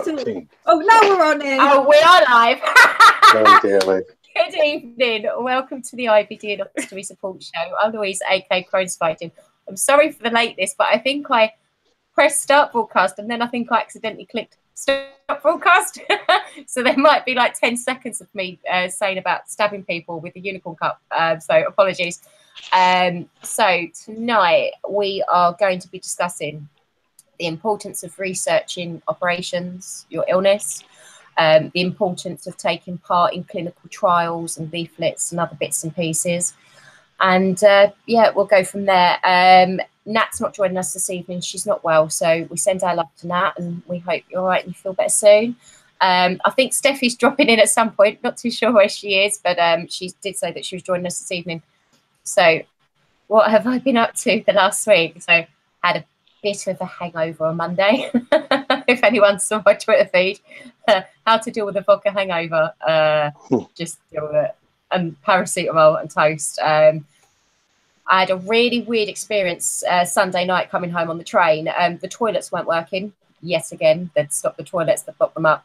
talk. Oh, now we're on it. Oh, we are live. Oh, dear me. Good evening. Welcome to the IBD Ostomy Support Show. I'm Louise, aka Crohn's Fighting. I'm sorry for the lateness, but I think I pressed start broadcast and then I think I accidentally clicked stop broadcast. So there might be like 10 seconds of me saying about stabbing people with the unicorn cup. So apologies. So tonight we are going to be discussing the importance of researching operations, your illness, the importance of taking part in clinical trials and leaflets and other bits and pieces. And yeah, we'll go from there. Nat's not joining us this evening. She's not well. So we send our love to Nat and we hope you're all right and you feel better soon. I think Steffi's dropping in at some point. Not too sure where she is, but she did say that she was joining us this evening. So what have I been up to the last week? So had a bit of a hangover on Monday. If anyone saw my Twitter feed, how to deal with a vodka hangover, just deal with it. And paracetamol and toast. I had a really weird experience Sunday night coming home on the train. The toilets weren't working yet again. They'd stopped the toilets, they'd blocked them up.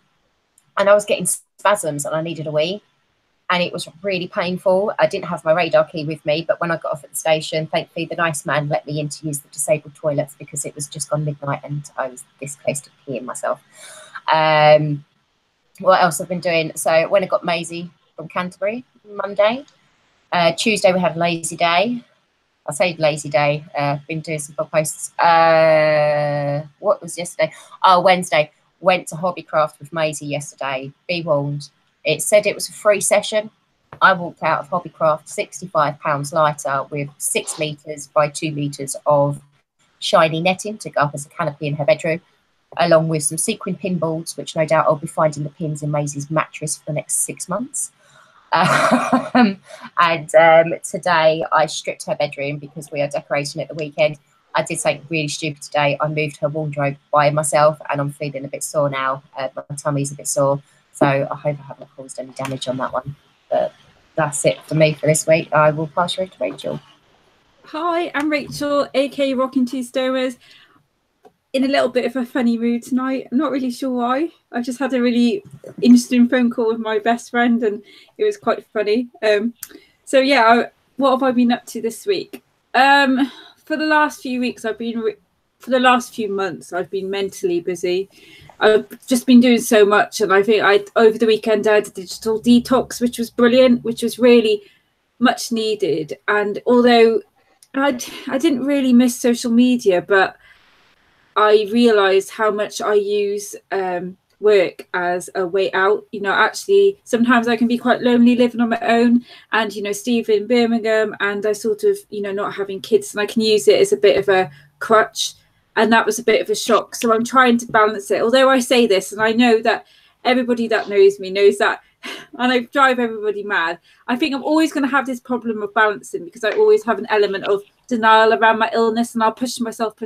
And I was getting spasms and I needed a wee. And it was really painful. I didn't have my radar key with me, but when I got off at the station, thankfully the nice man let me in to use the disabled toilets because it was just gone midnight and I was this close to peeing myself. What else I've been doing? So when I got Maisie from Canterbury Monday, Tuesday we had a lazy day. I say lazy day. Been doing some blog posts. What was yesterday? Oh, Wednesday. Went to Hobbycraft with Maisie yesterday. Be warned. It said it was a free session. I walked out of Hobbycraft £65 lighter with 6 metres by 2 metres of shiny netting to go up as a canopy in her bedroom, along with some sequin pin boards, which no doubt I'll be finding the pins in Maisie's mattress for the next 6 months. And today I stripped her bedroom because we are decorating at the weekend. I did something really stupid today. I moved her wardrobe by myself and I'm feeling a bit sore now. My tummy's a bit sore. So I hope I haven't caused any damage on that one. But that's it for me for this week. I will pass you over to Rachel. Hi, I'm Rachel, aka Rocking Two Stomas. In a little bit of a funny mood tonight. I'm not really sure why. I just had a really interesting phone call with my best friend and it was quite funny. So yeah, what have I been up to this week? For the last few weeks, for the last few months, I've been mentally busy. I've just been doing so much, and I think over the weekend I had a digital detox, which was brilliant, which was really much needed. And although I didn't really miss social media, but I realised how much I use work as a way out. You know, actually, sometimes I can be quite lonely living on my own. And, you know, Steve in Birmingham, and I sort of, you know, not having kids, and I can use it as a bit of a crutch. And that was a bit of a shock. So I'm trying to balance it. Although I say this, and I know that everybody that knows me knows that, and I drive everybody mad. I think I'm always going to have this problem of balancing because I always have an element of denial around my illness, and I'll push myself.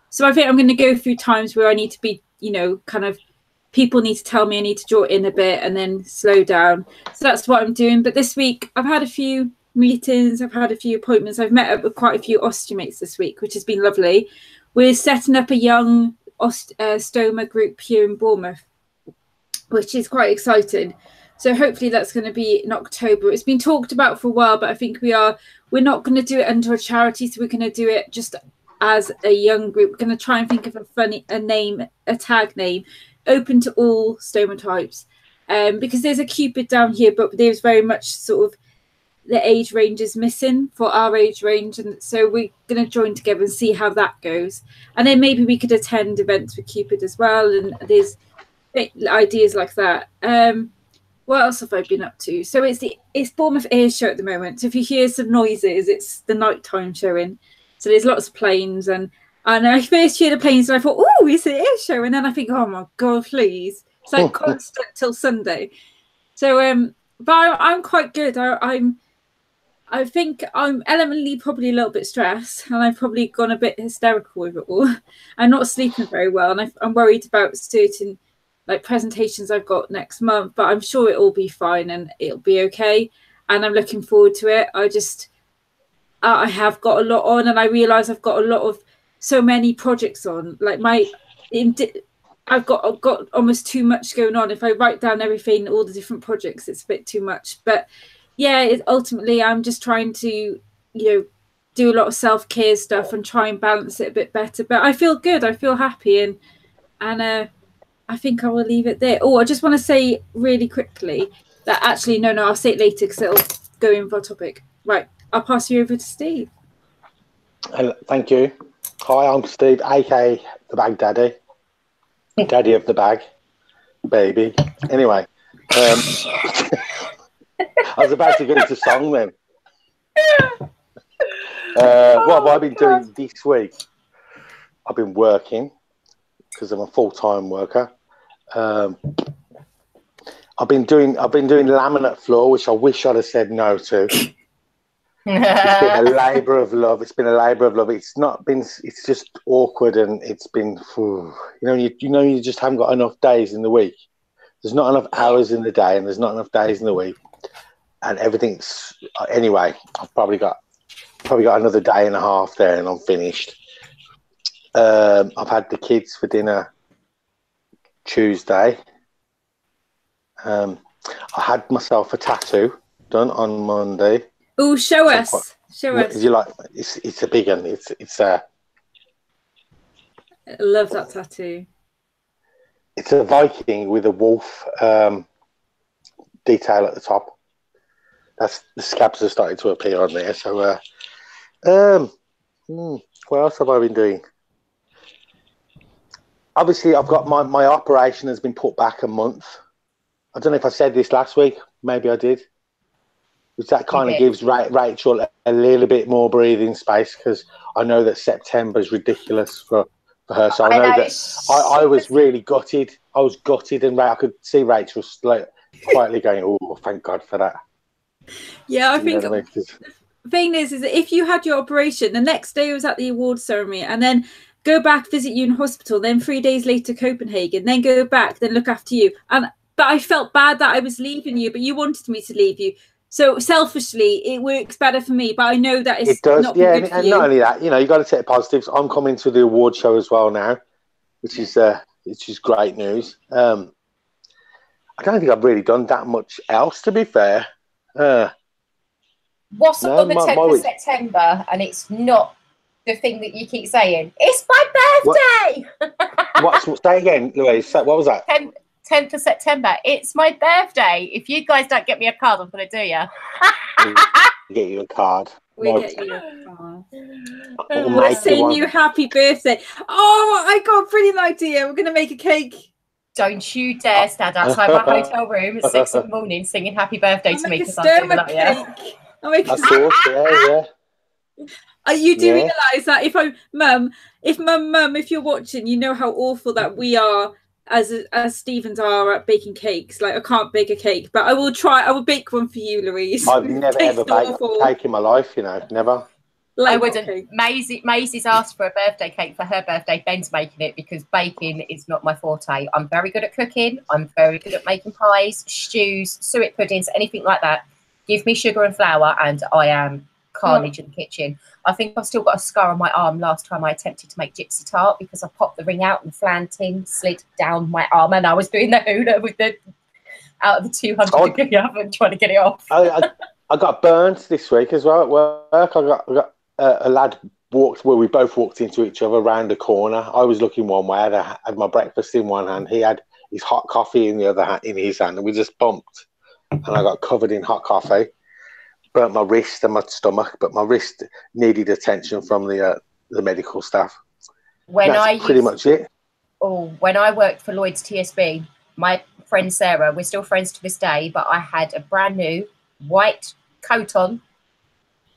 So I think I'm going to go through times where I need to be, you know, kind of, people need to tell me I need to draw in a bit and then slow down. So that's what I'm doing. But this week I've had a few meetings, I've had a few appointments. I've met up with quite a few osteomates this week, which has been lovely. We're setting up a young stoma group here in Bournemouth, which is quite exciting. So hopefully that's going to be in October. It's been talked about for a while, but I think we're not going to do it under a charity, so we're going to do it just as a young group. We're going to try and think of a tag name open to all stoma types, because there's a Cupid down here, but there's very much sort of the age range is missing for our age range, and so we're going to join together and see how that goes. And then maybe we could attend events with Cupid as well, and there's ideas like that. What else have I been up to? So it's Bournemouth Air Show at the moment. So if you hear some noises, it's the nighttime showing. So there's lots of planes, and I first hear the planes and I thought, oh, it's an air show, and then I think, oh my god, please, it's like constant till Sunday. So but I'm quite good. I think I'm elementally probably a little bit stressed, and I've probably gone a bit hysterical with it all. I'm not sleeping very well, and I'm worried about certain like presentations I've got next month, but I'm sure it'll be fine and it'll be okay. And I'm looking forward to it. I have got a lot on, and I realise I've got so many projects on. Like I've got almost too much going on. If I write down everything, all the different projects, it's a bit too much. But yeah, ultimately, I'm just trying to, do a lot of self-care stuff and try and balance it a bit better. But I feel good. I feel happy, and I think I will leave it there. Oh, I just want to say really quickly that actually, no, I'll say it later because it'll go in with our topic. Right, I'll pass you over to Steve. Thank you. Hi, I'm Steve, aka the Bag Daddy. Daddy of the bag, baby. Anyway, I was about to go into song then. What have I been doing this week? I've been working because I'm a full-time worker. I've been doing laminate floor, which I wish I'd have said no to. It's been a labour of love. It's not been. It's just awkward, and it's been. You just haven't got enough days in the week. There's not enough hours in the day, and there's not enough days in the week, and everything's. Anyway, I've probably got another day and a half there, and I'm finished. I've had the kids for dinner Tuesday. I had myself a tattoo done on Monday. Oh, show us. You like? It's a big one. It's a. I love that tattoo. It's a Viking with a wolf detail at the top. That's the scabs are starting to appear on there. So, what else have I been doing? Obviously, I've got my operation has been put back a month. I don't know if I said this last week. Maybe I did. Which that kind of gives Rachel a little bit more breathing space, because I know that September is ridiculous for her. So I know that I was really gutted. I was gutted, and I could see Rachel quietly going, "Oh, thank God for that." Yeah, I think the thing is that if you had your operation, the next day was at the awards ceremony, and then go back, visit you in hospital, then 3 days later Copenhagen, then go back, then look after you. But I felt bad that I was leaving you, but you wanted me to leave you. So selfishly, it works better for me, but I know that it does. Not good for you. Not only that, you got to take positives. I'm coming to the award show as well now, which is great news. I don't think I've really done that much else, to be fair. What's on the 10th of September, and it's not the thing that you keep saying? It's my birthday. Say again, Louise. What was that? 10th of September. It's my birthday. If you guys don't get me a card, I'm going to do you. Get you a card. We'll get you a card. We're saying you happy birthday. Oh, I got a brilliant idea. We're going to make a cake. Don't you dare stand outside my hotel room at 6 in the morning singing happy birthday to me, because I'm doing that, Of course, yeah. You do realise that if you're watching, you know how awful that we are as Stevens are at baking cakes. Like, I can't bake a cake, but I will try. I will bake one for you, Louise. I've never ever baked a cake in my life, never. Like, I wouldn't. Maisie's asked for a birthday cake for her birthday. Ben's making it because baking is not my forte. I'm very good at cooking. I'm very good at making pies, stews, suet puddings, anything like that. Give me sugar and flour, and I am carnage in the kitchen. I think I've still got a scar on my arm last time I attempted to make gypsy tart, because I popped the ring out and the flan tin slid down my arm, and I was doing the hula with the out of the 200 degree oven trying to get it off. I got burnt this week as well at work. I got a lad we both walked into each other round the corner. I was looking one way. I had my breakfast in one hand. He had his hot coffee in the other hand, in his hand, and we just bumped. And I got covered in hot coffee. Burnt my wrist and my stomach, but my wrist needed attention from the medical staff. That's pretty much it. Oh, when I worked for Lloyd's TSB, my friend Sarah, we're still friends to this day, but I had a brand new white coat on,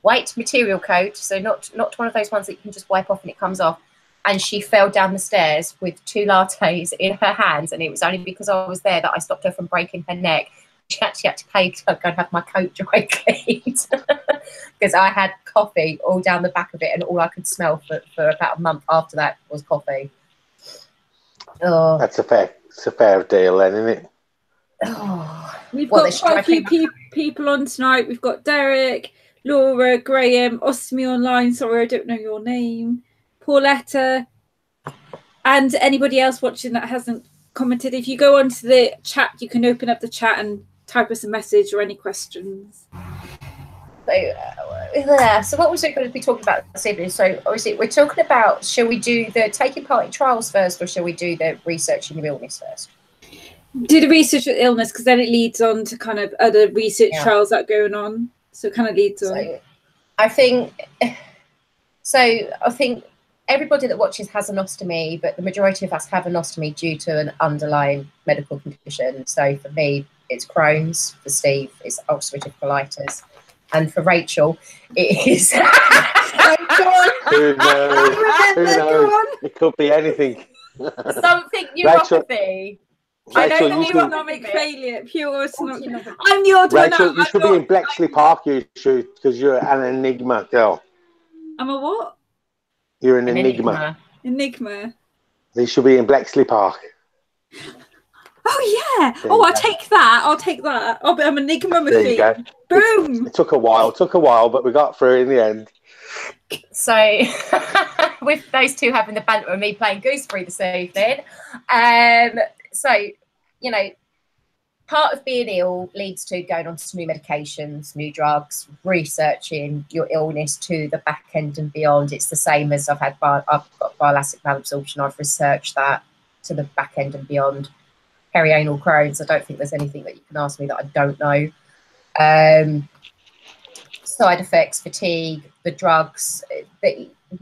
white material coat, so not one of those ones that you can just wipe off and it comes off. And she fell down the stairs with 2 lattes in her hands, and it was only because I was there that I stopped her from breaking her neck. She actually had to pay to go and have my coat dry cleaned because I had coffee all down the back of it, and all I could smell for about a month after that was coffee. Oh, that's a fair deal, then, isn't it? Oh, we've got quite a few people on tonight. We've got Derek, Laura, Graham, Ostomy Online. Sorry, I don't know your name. Pauletta, And anybody else watching that hasn't commented, if you go onto the chat, you can open up the chat and type us a message or any questions. So what was it going to be talking about this evening? So obviously we're talking about, shall we do the taking part in trials first, or shall we do the research in your illness first? Do the research with illness, because then it leads on to kind of other research trials that are going on. So it kind of leads on. I think everybody that watches has an ostomy, but the majority of us have an ostomy due to an underlying medical condition. So for me, it's Crohn's. For Steve, it's ulcerative colitis. And for Rachel, it is... Who knows? It could be anything. Something neuropathy. I know the autonomic failure, pure autonomic. I'm the odd one out. Rachel, you should be in Bletchley Park, you should, because you're an enigma girl. I'm a what? You're an enigma. Enigma. You should be in Bletchley Park. Oh yeah. Oh, I'll take that. I'll take that. I'm an enigma machine. There you go. Boom. It took a while, but we got through in the end. So with those two having the banter and me playing gooseberry this evening, so, you know, part of being ill leads to going on to new medications, new drugs, researching your illness to the back end and beyond. It's the same as I've got bile acid malabsorption. I've researched that to the back end and beyond. Perianal Crohn's, I don't think there's anything that you can ask me that I don't know. Side effects, fatigue, the drugs,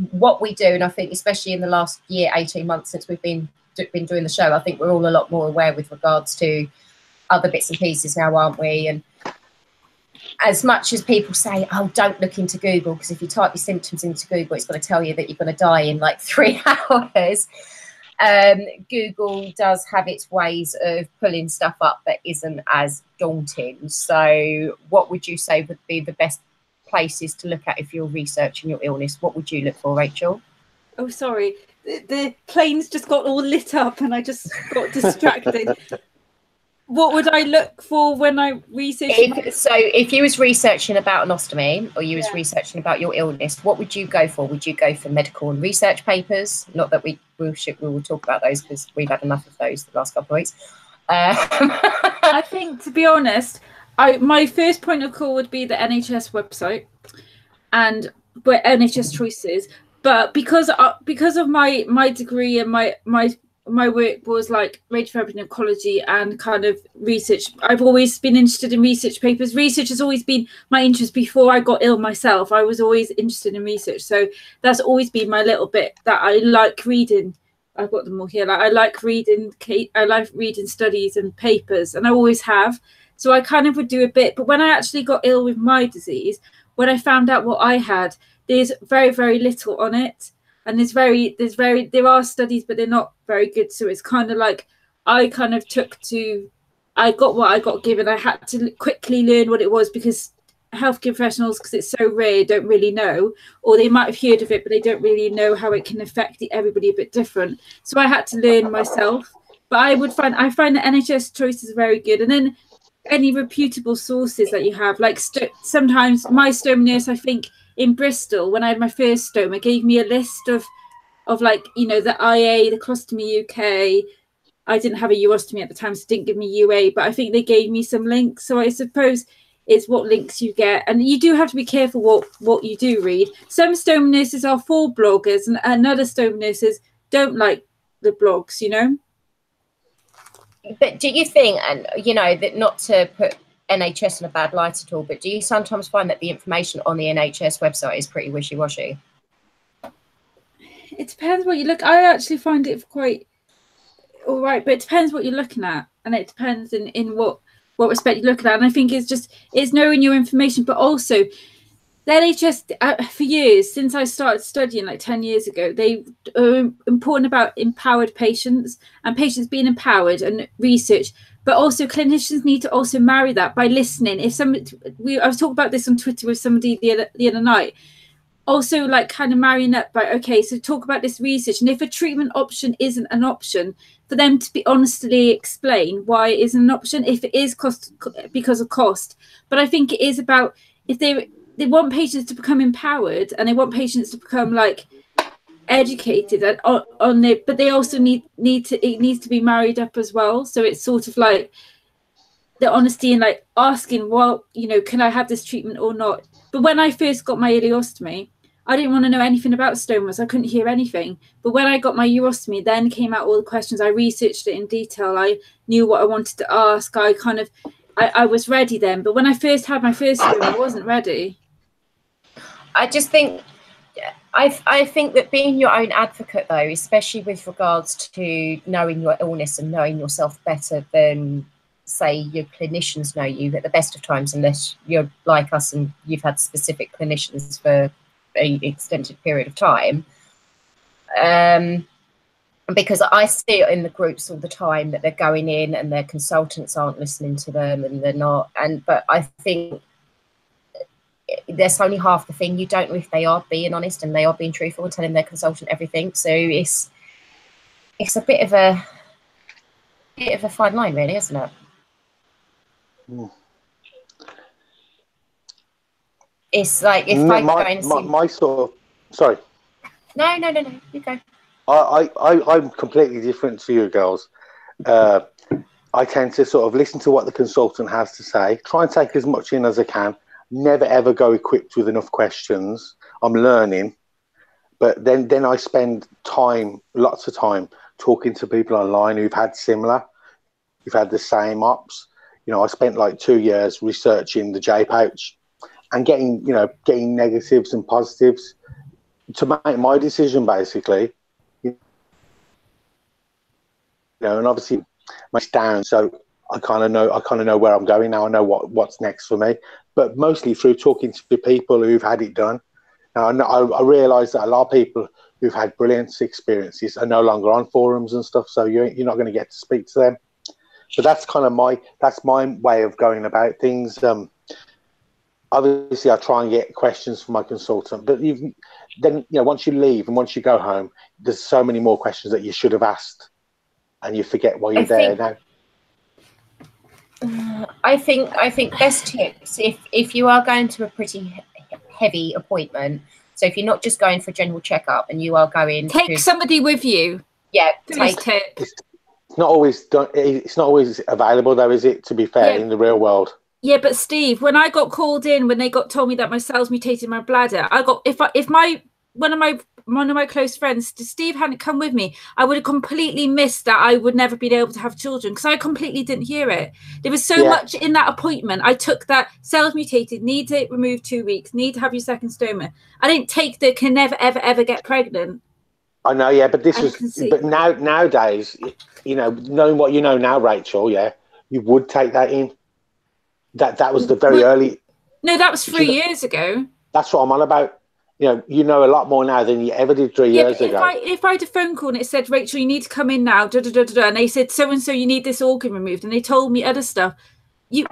what we do, and I think especially in the last year, 18 months since we've been doing the show, I think we're all a lot more aware with regards to other bits and pieces now, aren't we? And as much as people say, oh, don't look into Google, because if you type your symptoms into Google, it's going to tell you that you're going to die in like 3 hours. Google does have its ways of pulling stuff up that isn't as daunting. So what would you say would be the best places to look at if you're researching your illness? What would you look for, Rachel? Oh, sorry. The planes just got all lit up and I just got distracted. What would I look for when I research? If you was researching about an ostomy, or you was researching about your illness, what would you go for? Would you go for medical and research papers? Not that we will talk about those, because we've had enough of those the last couple of weeks. I think, to be honest, my first point of call would be the NHS website and where NHS choices. But because of my degree and my work was like radiotherapy and oncology and kind of research, I've always been interested in research papers. Research has always been my interest. Before I got ill myself, I was always interested in research. So that's always been my little bit that I like reading. I've got them all here. Like I like reading studies and papers, and I always have. So I kind of would do a bit. But when I actually got ill with my disease, when I found out what I had, there's very, very little on it. And there are studies, but they're not very good. So it's kind of like I got what I got given. I had to quickly learn what it was, because healthcare professionals, because it's so rare, don't really know, or they might have heard of it, but they don't really know how it can affect everybody a bit different. So I had to learn myself. But I find the NHS choices very good. And then any reputable sources that you have, like sometimes my stoma nurse, I think, in Bristol, when I had my first stoma, gave me a list of like, you know, the IA, the Colostomy UK. I didn't have a urostomy at the time, so didn't give me UA, but I think they gave me some links. So I suppose it's what links you get. And you do have to be careful what you do read. Some stoma nurses are for bloggers, and other stoma nurses don't like the blogs, you know. But do you think, and you know, that not to put NHS in a bad light at all, but do you sometimes find that the information on the NHS website is pretty wishy-washy? It depends what you look. I actually find it quite all right, but it depends what you're looking at, and it depends in what respect you're looking at. And I think it's knowing your information, but also the NHS for years, since I started studying like 10 years ago, they are important about empowered patients and patients being empowered and research. But also clinicians need to also marry that by listening. I was talking about this on Twitter with somebody the other night. Also, like kind of marrying up by, okay, so talk about this research. And if a treatment option isn't an option, for them to be honestly explain why it isn't an option, if it is because of cost. But I think it is about, if they want patients to become empowered and they want patients to become like educated on it, but they also need to, it needs to be married up as well. So it's sort of like the honesty and like asking, well, you know, can I have this treatment or not? But when I first got my ileostomy, I didn't want to know anything about stomas. I couldn't hear anything. But when I got my urostomy, then came out all the questions. I researched it in detail. I knew what I wanted to ask. I was ready then. But when I first had my first stoma, I wasn't ready. I just think, I think that being your own advocate, though, especially with regards to knowing your illness and knowing yourself better than, say, your clinicians know you at the best of times, unless you're like us and you've had specific clinicians for an extended period of time. Because I see it in the groups all the time that they're going in and their consultants aren't listening to them and they're not. But I think that's only half the thing. You don't know if they are being honest and they are being truthful and telling their consultant everything. So it's a bit of a fine line, really, isn't it? Mm. It's like if I go and see my sort of, sorry. No, you go. I'm completely different to you girls. I tend to sort of listen to what the consultant has to say, try and take as much in as I can, never ever go equipped with enough questions. I'm learning, but then I spend time, lots of time, talking to people online who've had the same ops. You know, I spent like 2 years researching the J pouch and getting negatives and positives to make my decision, basically. You know, and obviously my down, so I kind of know where I'm going now. I know what's next for me, but mostly through talking to people who've had it done. Now I realise that a lot of people who've had brilliant experiences are no longer on forums and stuff, so you're not going to get to speak to them. So that's kind of my way of going about things. Obviously, I try and get questions from my consultant, but then once you leave and once you go home, there's so many more questions that you should have asked, and you forget why you're there now. I think best tips if you are going to a pretty heavy appointment. So if you're not just going for a general checkup and you are going, take somebody with you. Yeah, take tips. It's not always available, though, is it? To be fair, in the real world. Yeah, but Steve, when I got called in, when they told me that my cells mutated in my bladder, I got one of my close friends, Steve, hadn't come with me, I would have completely missed that I would never be able to have children because I completely didn't hear it. There was so much in that appointment. I took that cells mutated, need to remove 2 weeks, need to have your second stoma. I didn't take the can never ever get pregnant. I know, yeah, but nowadays, knowing what you know now, Rachel, you would take that in. That was the very early. No, that was 3 years ago. That's what I'm on about. You know a lot more now than you ever did 3 years ago. If I had a phone call and it said, Rachel, you need to come in now, and they said, so and so, you need this organ removed, and they told me other stuff.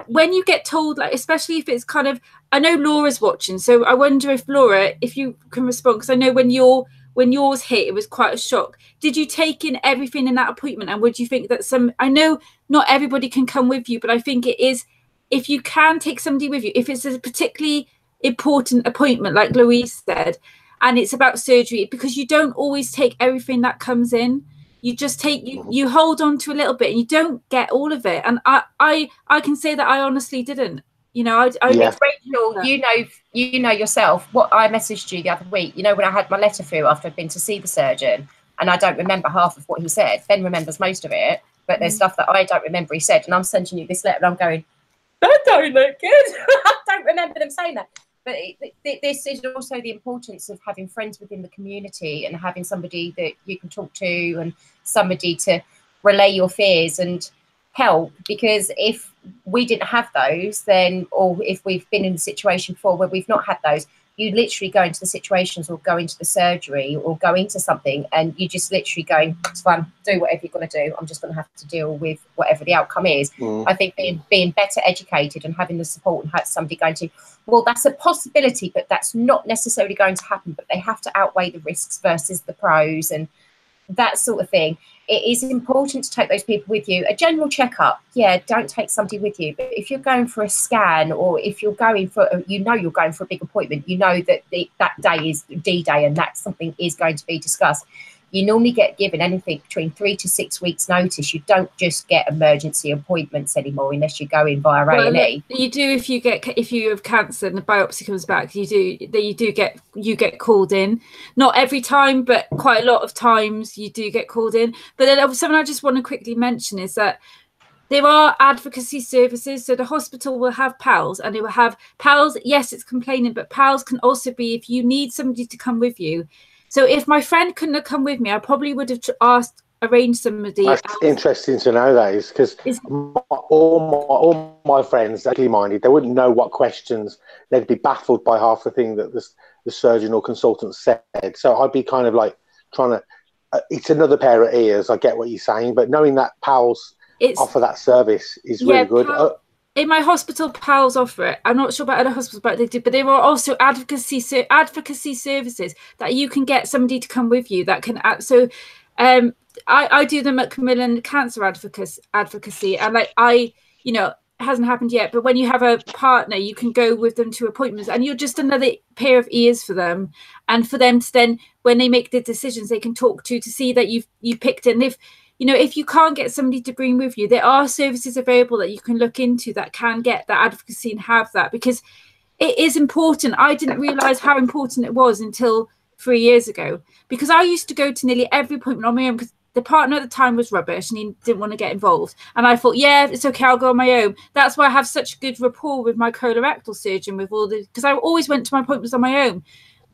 When you get told, like, especially if it's kind of, I know Laura's watching, so I wonder if Laura, if you can respond, because I know when yours hit, it was quite a shock. Did you take in everything in that appointment, and would you think that I know not everybody can come with you, but I think it is, if you can take somebody with you, if it's a particularly important appointment, like Louise said, and it's about surgery, because you don't always take everything that comes in. You just take, you hold on to a little bit and you don't get all of it. And I can say that I honestly didn't. Rachel, you know yourself what I messaged you the other week, when I had my letter through after I'd been to see the surgeon, and I don't remember half of what he said. Ben remembers most of it, but there's stuff that I don't remember he said, and I'm sending you this letter and I'm going, that don't look good. I don't remember them saying that. But this is also the importance of having friends within the community and having somebody that you can talk to and somebody to relay your fears and help. Because if we didn't have those, or if we've been in a situation before where we've not had those, you literally go into the situations or go into the surgery or go into something and you just literally going, it's fine, do whatever you're going to do. I'm just going to have to deal with whatever the outcome is. I think being better educated and having the support and have somebody going to, well, that's a possibility, but that's not necessarily going to happen. But they have to outweigh the risks versus the pros. And that sort of thing. It is important to take those people with you. A general checkup, yeah, don't take somebody with you. But if you're going for a scan, or if you're going for, you're going for a big appointment, you know that that day is D-Day and that something is going to be discussed, you normally get given anything between 3 to 6 weeks notice. You don't just get emergency appointments anymore unless you go in via A&E. You do if you have cancer and the biopsy comes back. You get called in. Not every time, but quite a lot of times you do get called in. But then something I just want to quickly mention is that there are advocacy services. So the hospital will have PALS, and they will have PALS. Yes, it's complaining, but PALS can also be if you need somebody to come with you. So if my friend couldn't have come with me, I probably would have arranged somebody. That's interesting to know, that is, because all my friends, actually minded, they wouldn't know what questions. They'd be baffled by half the thing that the surgeon or consultant said. So I'd be kind of like trying to. It's another pair of ears. I get what you're saying, but knowing that PALS offer that service is really good. In my hospital, PALS offer it. I'm not sure about other hospitals, but they do. But there are also advocacy services that you can get somebody to come with you. That can I do them at Macmillan Cancer Advocacy, and it hasn't happened yet. But when you have a partner, you can go with them to appointments, and you're just another pair of ears for them, and for them to then, when they make the decisions, they can talk to see that you picked it. And if you can't get somebody to bring with you, there are services available that you can look into that can get that advocacy and have that, because it is important. I didn't realise how important it was until 3 years ago, because I used to go to nearly every appointment on my own because the partner at the time was rubbish and he didn't want to get involved. And I thought, yeah, it's okay, I'll go on my own. That's why I have such good rapport with my colorectal surgeon, because I always went to my appointments on my own.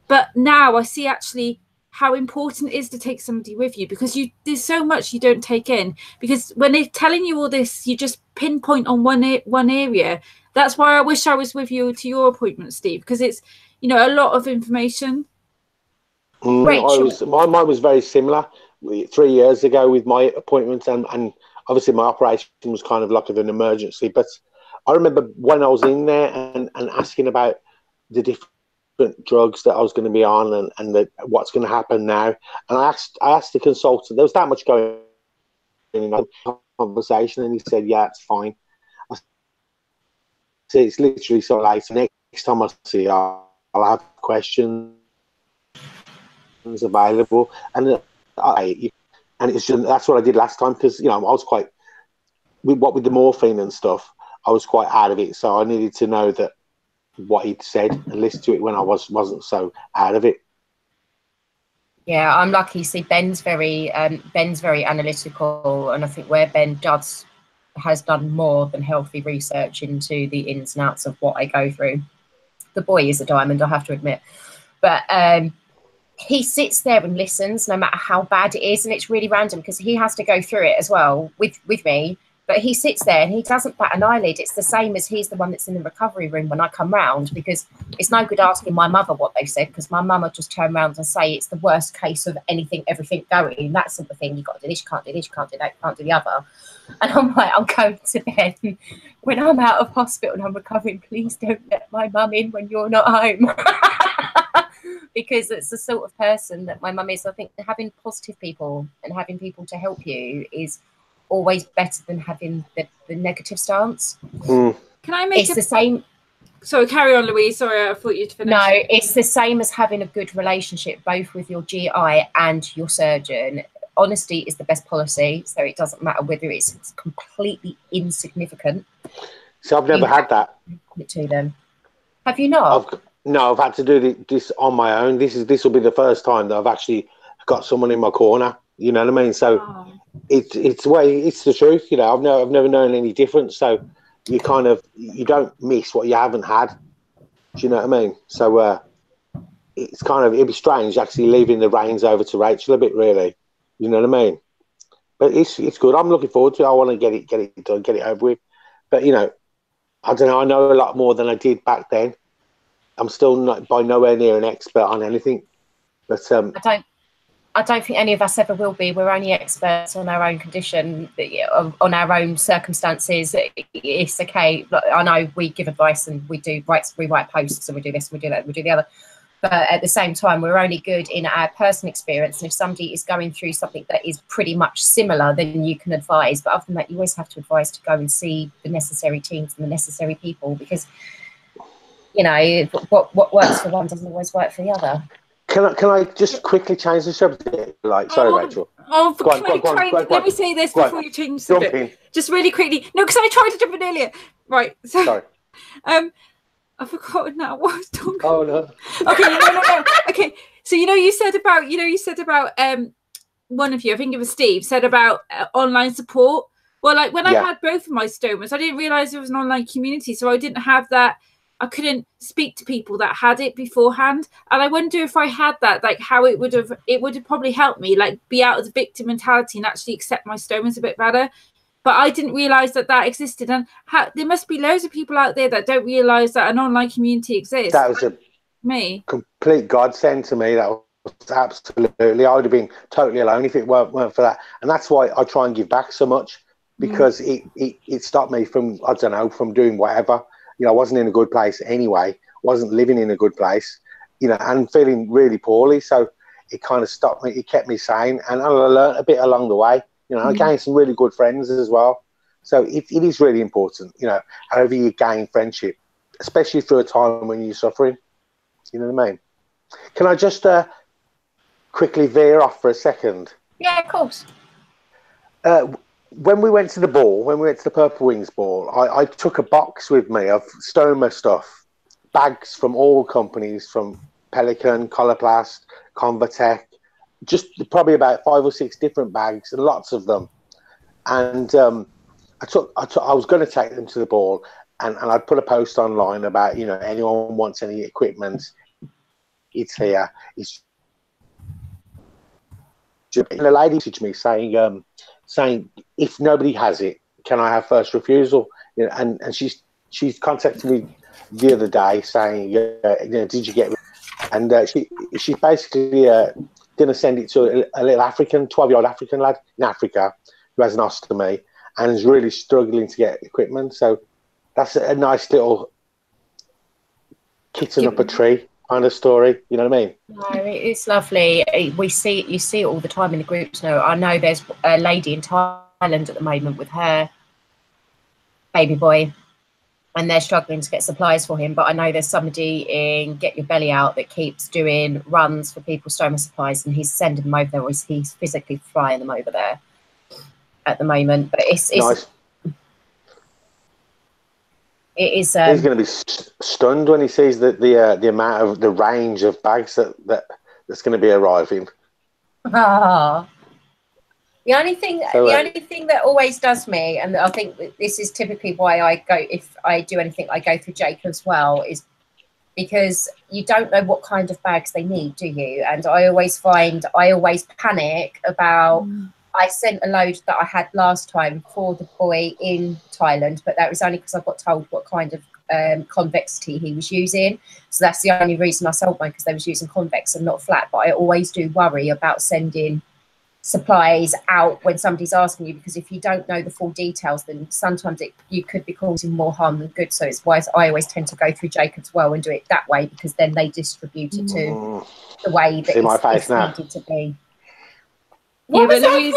But now I see actually how important it is to take somebody with you, because there's so much you don't take in, because when they're telling you all this, you just pinpoint on one area. That's why I wish I was with you to your appointment, Steve, because it's a lot of information. Mine was very similar 3 years ago with my appointment, and obviously my operation was kind of like an emergency. But I remember when I was in there and asking about the different drugs that I was going to be on and what's going to happen now. And I asked the consultant, there was that much going in the conversation, and he said, yeah, it's fine. I said, it's literally so late. Next time I see her, I'll have questions available. And it's just, that's what I did last time, because I was quite, with the morphine and stuff, I was quite out of it. So I needed to know that what he'd said and listen to it when I wasn't so out of it. Yeah, I'm lucky. See, Ben's very analytical, and I think where Ben has done more than healthy research into the ins and outs of what I go through. The boy is a diamond, I have to admit, but he sits there and listens no matter how bad it is, and it's really random because he has to go through it as well with me. But he sits there and he doesn't bat an eyelid. It's the same as he's the one that's in the recovery room when I come round, because it's no good asking my mother what they've said, because my mum will just turn around and say it's the worst case of everything going, that sort of thing. You've got to do this, you can't do this, you can't do that, you can't do the other. And I'm like, I'm going to bed. When I'm out of hospital and I'm recovering, please don't let my mum in when you're not home. Because it's the sort of person that my mum is. I think having positive people and having people to help you is always better than having the negative stance. Can I make the same? Sorry, carry on, Louise. Sorry, I thought you'd finish. No, it's the same as having a good relationship both with your GI and your surgeon. Honesty is the best policy, so it doesn't matter whether it's completely insignificant. So I've never had that. To them. Have you not? No, I've had to do this on my own. This will be the first time that I've actually got someone in my corner. You know what I mean? So it's the truth. I've never known any difference. So you you don't miss what you haven't had. Do you know what I mean? So it'd be strange actually leaving the reins over to Rachel a bit, really. You know what I mean? But it's good. I'm looking forward to it. I want to get it done, get it over with. But I don't know. I know a lot more than I did back then. I'm still not by nowhere near an expert on anything. But I don't think any of us ever will be. We're only experts on our own condition, on our own circumstances. It's okay. I know we give advice and we write posts and we do this, we do that, we do the other. But at the same time, we're only good in our personal experience. And if somebody is going through something that is pretty much similar, then you can advise. But other than that, you always have to advise to go and see the necessary teams and the necessary people, because, you know, what works for one doesn't always work for the other. Can I just quickly change the subject? Like, sorry, Rachel. Let me say this before you change the subject. Just really quickly. No, because I tried to jump in earlier. Right. So, sorry. I've forgotten now what I was talking. Oh no. Okay, no. Okay, so you said about one of you, I think it was Steve, said about online support. Well, like when I had both of my stomas, I didn't realize there was an online community, so I didn't have that. I couldn't speak to people that had it beforehand, and I wonder if I had that, like how it would have probably helped me, like be out of the victim mentality and actually accept my stomas a bit better. But I didn't realise that existed, and there must be loads of people out there that don't realise that an online community exists. That was a complete godsend to me. That was absolutely. I would have been totally alone if it weren't for that, and that's why I try and give back so much, because it stopped me from, I don't know, from doing whatever. You know, I wasn't in a good place anyway. Wasn't living in a good place, you know, and feeling really poorly. So it kind of stopped me. It kept me sane, and I learned a bit along the way. You know, I gained some really good friends as well. So it is really important, you know, however you gain friendship, especially through a time when you're suffering. You know what I mean? Can I just quickly veer off for a second? Yeah, of course. When we went to the ball, when we went to the Purple Wings ball, I took a box with me of stoma stuff, bags from all companies, from Pelican, Coloplast, Convatec, just probably about 5 or 6 different bags, and lots of them. And I was going to take them to the ball, and I'd put a post online about, you know, anyone wants any equipment, it's here. And a lady messaged me saying if nobody has it, can I have first refusal? You know, and she's contacted me the other day saying, you know, did you get it? And she's basically going to send it to a little 12-year-old African lad in Africa who has an ostomy and is really struggling to get equipment. So that's a nice little kitten up a tree kind of story. You know what I mean? No, it's lovely. You see it all the time in the groups now. I know there's a lady in Thailand at the moment with her baby boy, and they're struggling to get supplies for him. But I know there's somebody in Get Your Belly Out that keeps doing runs for people's stoma supplies, and he's sending them over there, or he's physically flying them over there at the moment. But it's nice. It is. He's going to be stunned when he sees the amount of the range of bags that's going to be arriving. Ah. The only thing that always does me, and I think this is typically why I go, if I do anything, I go through Jake as well, is because you don't know what kind of bags they need, do you? And I always panic about. I sent a load that I had last time for the boy in Thailand, but that was only because I got told what kind of convexity he was using. So that's the only reason I sold mine, because they was using convex and not flat. But I always do worry about sending supplies out when somebody's asking you, because if you don't know the full details, then sometimes you could be causing more harm than good. So it's why I always tend to go through Jake as well and do it that way, because then they distribute it to the way that it's needed to be. Yeah, but Louise,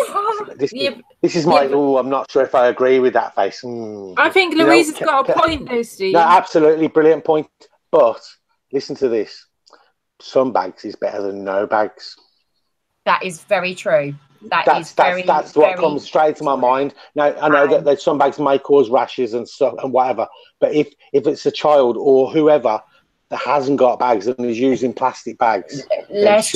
this is my. Oh, I'm not sure if I agree with that face. I think Louise has got a point, though, Steve. No, absolutely brilliant point. But listen to this: some bags is better than no bags. That is very true. That's what comes straight to my mind. Now I know that some bags may cause rashes and stuff and whatever, but if it's a child or whoever that hasn't got bags and is using plastic bags, let's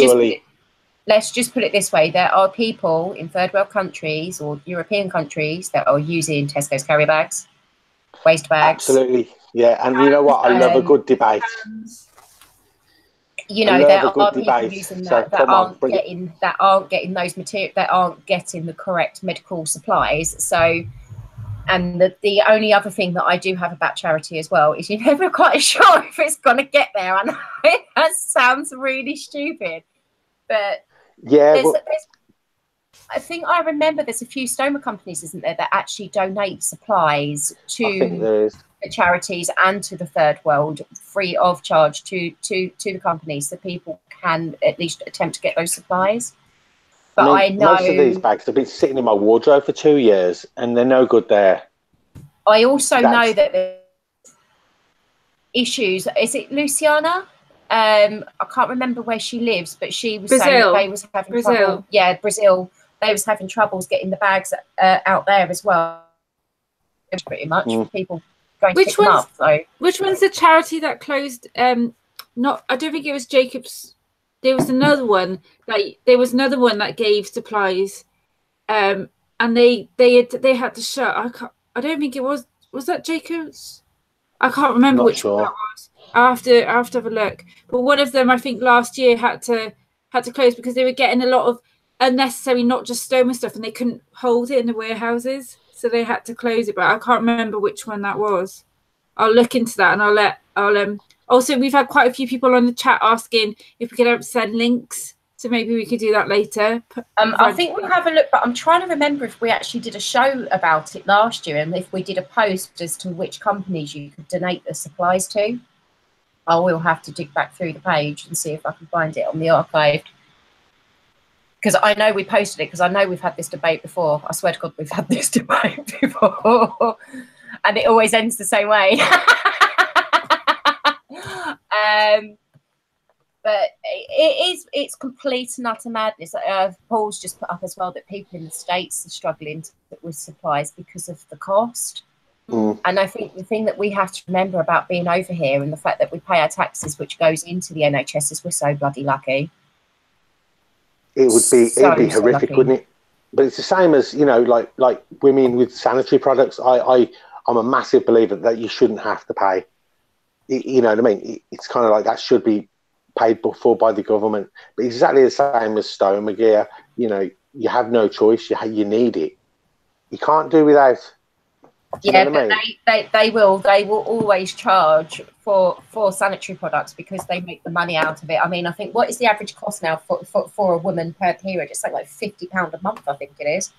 just put it this way. There are people in third world countries or European countries that are using Tesco's carry bags, waste bags. Absolutely. Yeah. And you know what? I love a good debate. You know, there are people using that aren't getting those materials, that aren't getting the correct medical supplies. So, and the only other thing that I do have about charity as well is you're never quite sure if it's going to get there. I know that sounds really stupid, but yeah, I think there's a few stoma companies, isn't there, that actually donate supplies to. I think there is. the charities and to the third world free of charge to the companies, so people can at least attempt to get those supplies. But I know most of these bags have been sitting in my wardrobe for 2 years and they're no good there. I also know that there's issues. Is it Luciana? I can't remember where she lives, but she was saying that they was having trouble. Yeah, Brazil. They was having troubles getting the bags out there as well. Pretty much for people going to pick them up. So. Which one's the charity that closed? Not, I don't think it was Jacob's. There was another one. Like there was another one that gave supplies, and they had to shut. I don't think it was. Was that Jacob's? I can't remember which one that was. I have to have a look. But one of them, I think, last year had to close because they were getting a lot of unnecessary, not just stoma stuff, and they couldn't hold it in the warehouses, so they had to close it. But I can't remember which one that was. I'll look into that, and I'll also, we've had quite a few people on the chat asking if we could send links, so maybe we could do that later. I think we'll have a look, but I'm trying to remember if we actually did a show about it last year, and if we did a post as to which companies you could donate the supplies to. I will have to dig back through the page and see if I can find it on the archive. Because I know we posted it, because I know we've had this debate before. I swear to God, we've had this debate before. And it always ends the same way. But it's complete and utter madness. Paul's just put up as well that people in the States are struggling with supplies because of the cost. And I think the thing that we have to remember about being over here and the fact that we pay our taxes, which goes into the NHS, is we're so bloody lucky. It'd be horrific, wouldn't it? But it's the same as, you know, like women with sanitary products. I'm a massive believer that you shouldn't have to pay. You know what I mean? It's kind of like that should be paid for by the government. But exactly the same as stoma gear. You know, you have no choice. You need it. You can't do without. Yeah, but they will always charge for sanitary products because they make the money out of it. I mean, I think, what is the average cost now for a woman per period? It's like £50 a month, I think it is.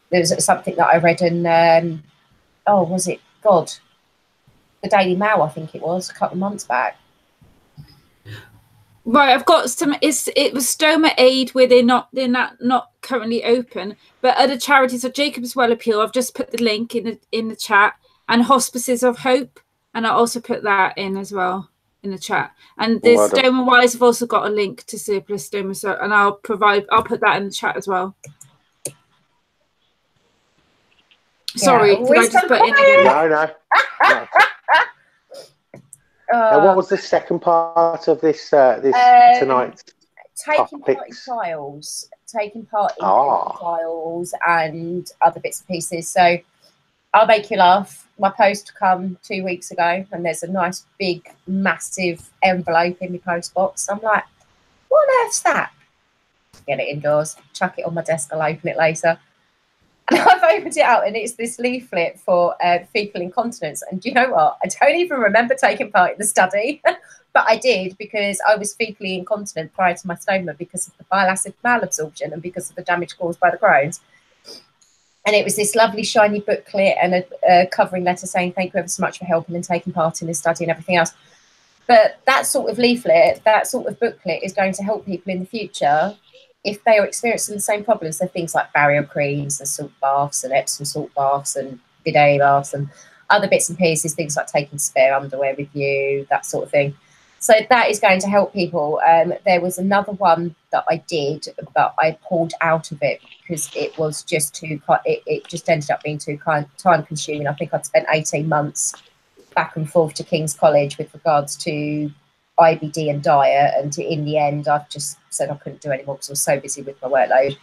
There's something that I read in was it the Daily Mail, I think it was, a couple of months back. Right, I've got some. It was Stoma Aid, where they're not currently open, but other charities. So Jacob's Well Appeal, I've just put the link in the chat, and Hospices of Hope, and I also put that in as well in the chat. And the Stoma Wise have also got a link to surplus stoma, so, and I'll put that in the chat as well. Sorry, did I just put in again? No. Now, what was the second part of this tonight's taking part in trials, trials and other bits and pieces. So I'll make you laugh. My post come 2 weeks ago, and there's a nice big massive envelope in my post box. I'm like, what on earth's that? Get it indoors, chuck it on my desk, I'll open it later. And I've opened it out, and it's this leaflet for fecal incontinence. And do you know what? I don't even remember taking part in the study, but I did, because I was fecally incontinent prior to my stoma because of the bile acid malabsorption and because of the damage caused by the Crohn's. And it was this lovely shiny booklet and a covering letter saying, thank you ever so much for helping and taking part in this study and everything else. But that sort of leaflet, that sort of booklet is going to help people in the future if they are experiencing the same problems. So things like barrier creams and salt baths and Epsom salt baths and bidet baths and other bits and pieces, things like taking spare underwear with you, that sort of thing. So that is going to help people. There was another one that I did, but I pulled out of it because it was just too, it just ended up being too time consuming. I think I'd spent 18 months back and forth to King's College with regards to IBD and diet, and in the end I've just said I couldn't do anymore because I was so busy with my workload.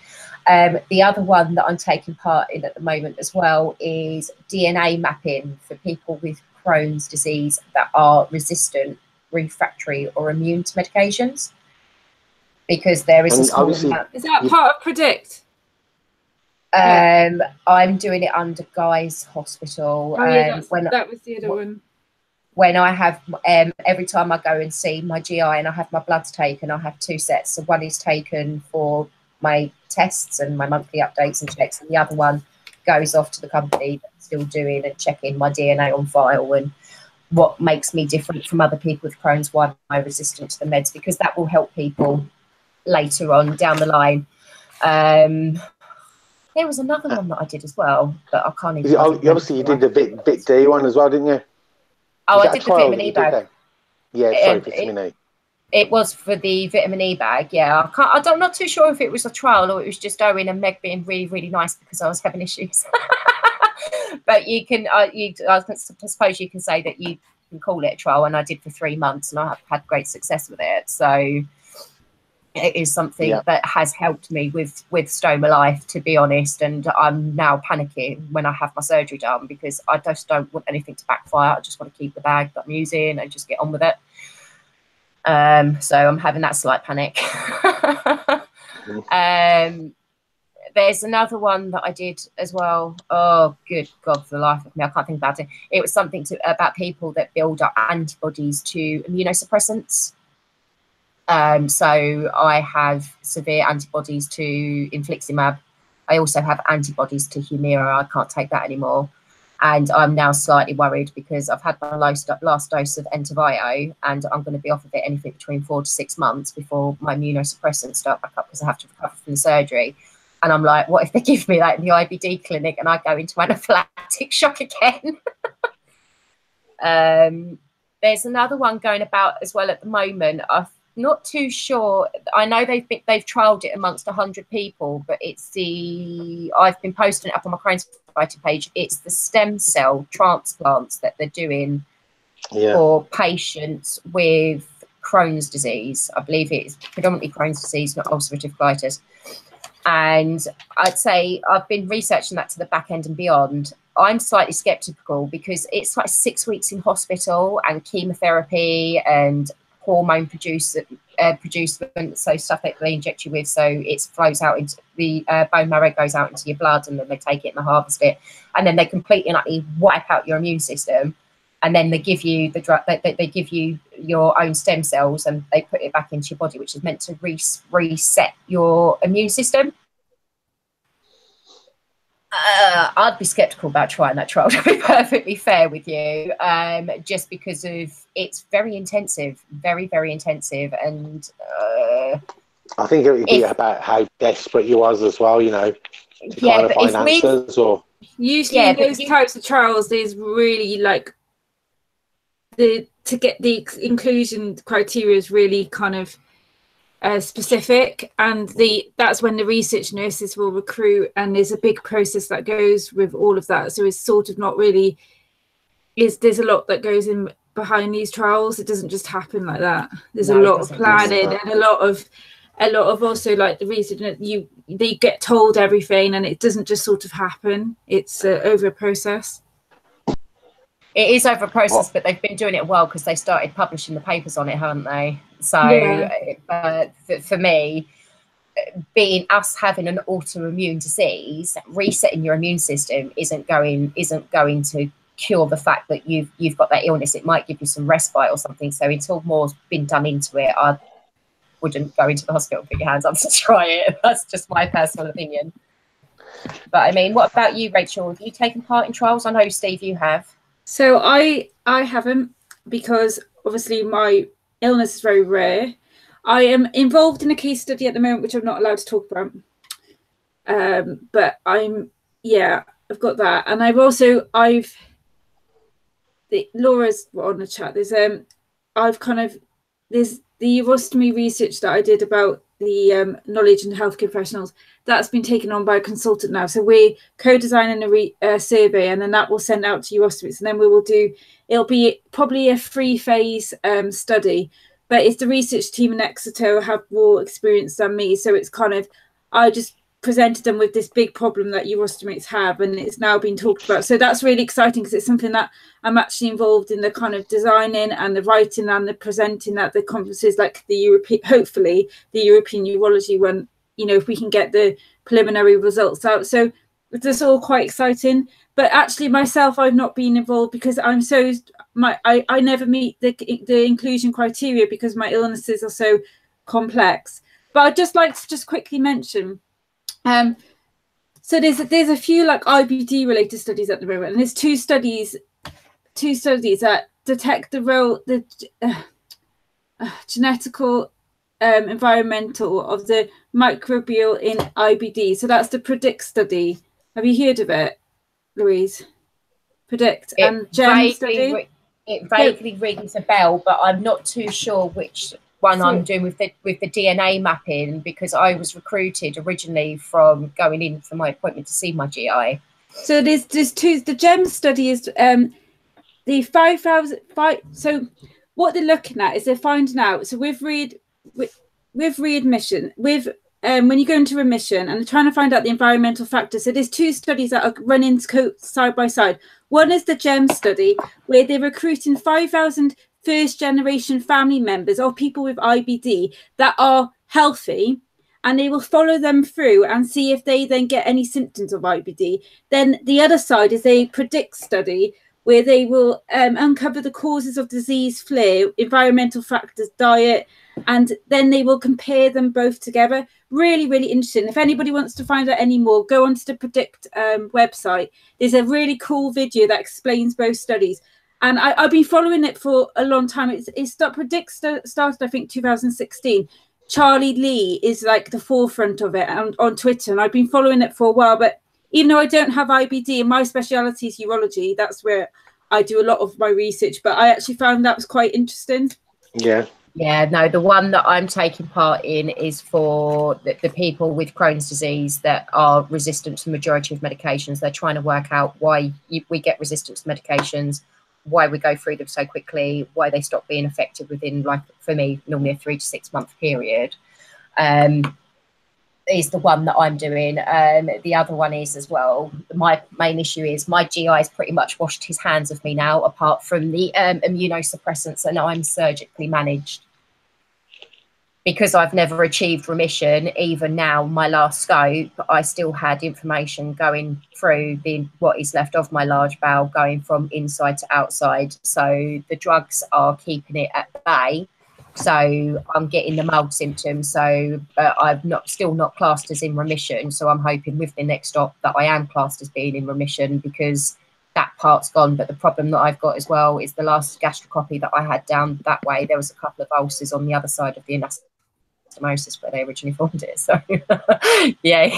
The other one that I'm taking part in at the moment as well is DNA mapping for people with Crohn's disease that are resistant, refractory or immune to medications, because there is a small amount. Is that part of Predict? I'm doing it under Guy's Hospital. Oh, yeah, that was the other one. When I have, every time I go and see my GI and I have my bloods taken, I have two sets. So one is taken for my tests and my monthly updates and checks, and the other one goes off to the company that's still doing and checking my DNA on file and what makes me different from other people with Crohn's, why am I resistant to the meds, because that will help people later on down the line. There was another one that I did as well, but I can't even. Obviously, you did the Vit D one as well, didn't you? Oh, I did the vitamin E bag. Yeah, sorry, vitamin E. It was for the vitamin E bag. Yeah, I'm not too sure if it was a trial or it was just Owen and Meg being really, really nice because I was having issues. But you can, I suppose you can say that you can call it a trial, and I did for 3 months, and I have had great success with it. So it is something that has helped me with stoma life, to be honest. And I'm now panicking when I have my surgery done because I just don't want anything to backfire. I just want to keep the bag that I'm using and just get on with it. So I'm having that slight panic. There's another one that I did as well. Oh, good God, for the life of me, I can't think about it. It was something about people that build up antibodies to immunosuppressants. So I have severe antibodies to infliximab. I also have antibodies to Humira. I can't take that anymore. And I'm now slightly worried because I've had my last dose of Entyvio, and I'm going to be off of it anything between 4 to 6 months before my immunosuppressants start back up because I have to recover from the surgery. And I'm like, what if they give me that in the IBD clinic and I go into anaphylactic shock again? There's another one going about as well at the moment. I'm not too sure. I know they've trialled it amongst 100 people, but I've been posting it up on my Crohn's page. It's the stem cell transplants that they're doing for patients with Crohn's disease. I believe it's predominantly Crohn's disease, not ulcerative colitis. And I'd say I've been researching that to the back end and beyond. I'm slightly skeptical because it's like 6 weeks in hospital and chemotherapy and hormone producement, so stuff that they inject you with, so it flows out into the bone marrow, goes out into your blood, and then they take it and they harvest it, and then they completely and utterly wipe out your immune system, and then they give you the drug. They give you your own stem cells, and they put it back into your body, which is meant to reset your immune system. I'd be skeptical about trying that trial, to be perfectly fair with you, just because of it's very intensive, very, very intensive. And I think it would be about how desperate you was as well, you know, to kind of find answers. Or usually in those types of trials, there's really like to get the inclusion criteria is really kind of specific, and that's when the research nurses will recruit, and there's a big process that goes with all of that. So it's sort of not really there's a lot that goes in behind these trials. It doesn't just happen like that. There's a lot of planning and a lot of also like the reason that they get told everything, and it doesn't just sort of happen. It's over a process. It is over a process, but they've been doing it well because they started publishing the papers on it, haven't they? So for me, being us having an autoimmune disease, resetting your immune system isn't going to cure the fact that you've got that illness. It might give you some respite or something. So until more's been done into it, I wouldn't go into the hospital and put your hands up to try it. That's just my personal opinion. But I mean, what about you, Rachel? Have you taken part in trials? I know, Steve, you have. So I haven't, because obviously my illness is very rare. I am involved in a case study at the moment, which I'm not allowed to talk about. But I've got that, and Laura's on the chat. There's the urostomy research that I did about the knowledge and healthcare professionals. That's been taken on by a consultant now. So we're co-designing a survey, and then that will send out to urostomies, and then it'll be probably a 3-phase study, but it's the research team in Exeter have more experience than me. So it's kind of, I just presented them with this big problem that urostomies have, and it's now being talked about. So that's really exciting because it's something that I'm actually involved in, the kind of designing and the writing and the presenting at the conferences, like hopefully the European Urology one, you know, if we can get the preliminary results out. So it's all quite exciting. But actually myself, I've not been involved because I never meet the inclusion criteria because my illnesses are so complex. But I'd just like to quickly mention, so So there's a few like IBD related studies at the moment, and there's two studies that detect the role, the genetical, environmental of the microbial in IBD. So that's the PREDICT study. Have you heard of it, Louise? PREDICT and GEM study. It vaguely rings a bell, but I'm not too sure which one I'm doing with the DNA mapping, because I was recruited originally from going in for my appointment to see my GI. So there's two. The GEM study is the 5,000. So what they're looking at is they're finding out. So with readmission, when you go into remission, and they're trying to find out the environmental factors. So there's two studies that are running side by side. One is the GEM study, where they're recruiting 5,000 first-generation family members or people with IBD that are healthy, and they will follow them through and see if they then get any symptoms of IBD. Then the other side is a PREDICT study, where they will uncover the causes of disease flare, environmental factors, diet, and then they will compare them both together. Really, really interesting. If anybody wants to find out any more, go onto the PREDICT website. There's a really cool video that explains both studies. And I've been following it for a long time. PREDICT started, I think, 2016. Charlie Lee is like the forefront of it on Twitter, and I've been following it for a while. But even though I don't have IBD and my speciality is urology, that's where I do a lot of my research. But I actually found that was quite interesting. Yeah. Yeah, no, the one that I'm taking part in is for the people with Crohn's disease that are resistant to the majority of medications. They're trying to work out why we get resistant to medications, why we go through them so quickly, why they stop being effective within, like, for me, normally a 3 to 6 month period. Is the one that I'm doing. The other one is as well, my main issue is my GI's pretty much washed his hands of me now, apart from the immunosuppressants, and I'm surgically managed. Because I've never achieved remission, even now, my last scope, I still had inflammation going through what is left of my large bowel, going from inside to outside. So the drugs are keeping it at bay. So I'm getting the mild symptoms. So I'm still not classed as in remission. So I'm hoping with the next stop that I am classed as being in remission, because that part's gone. But the problem that I've got as well is the last gastroscopy that I had down that way, there was a couple of ulcers on the other side of the anastomosis where they originally formed it. So yeah.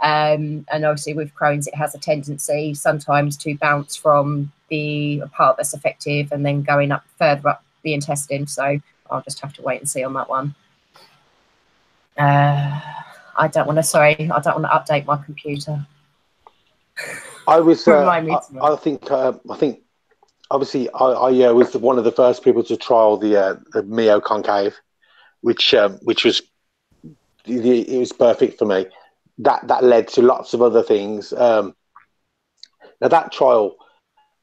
And obviously with Crohn's, it has a tendency sometimes to bounce from the part that's effective and then going up further up the intestine. So I'll just have to wait and see on that one. I don't want to update my computer. I was I think obviously I was one of the first people to trial the Mio concave, which was it was perfect for me. That led to lots of other things. Now that trial,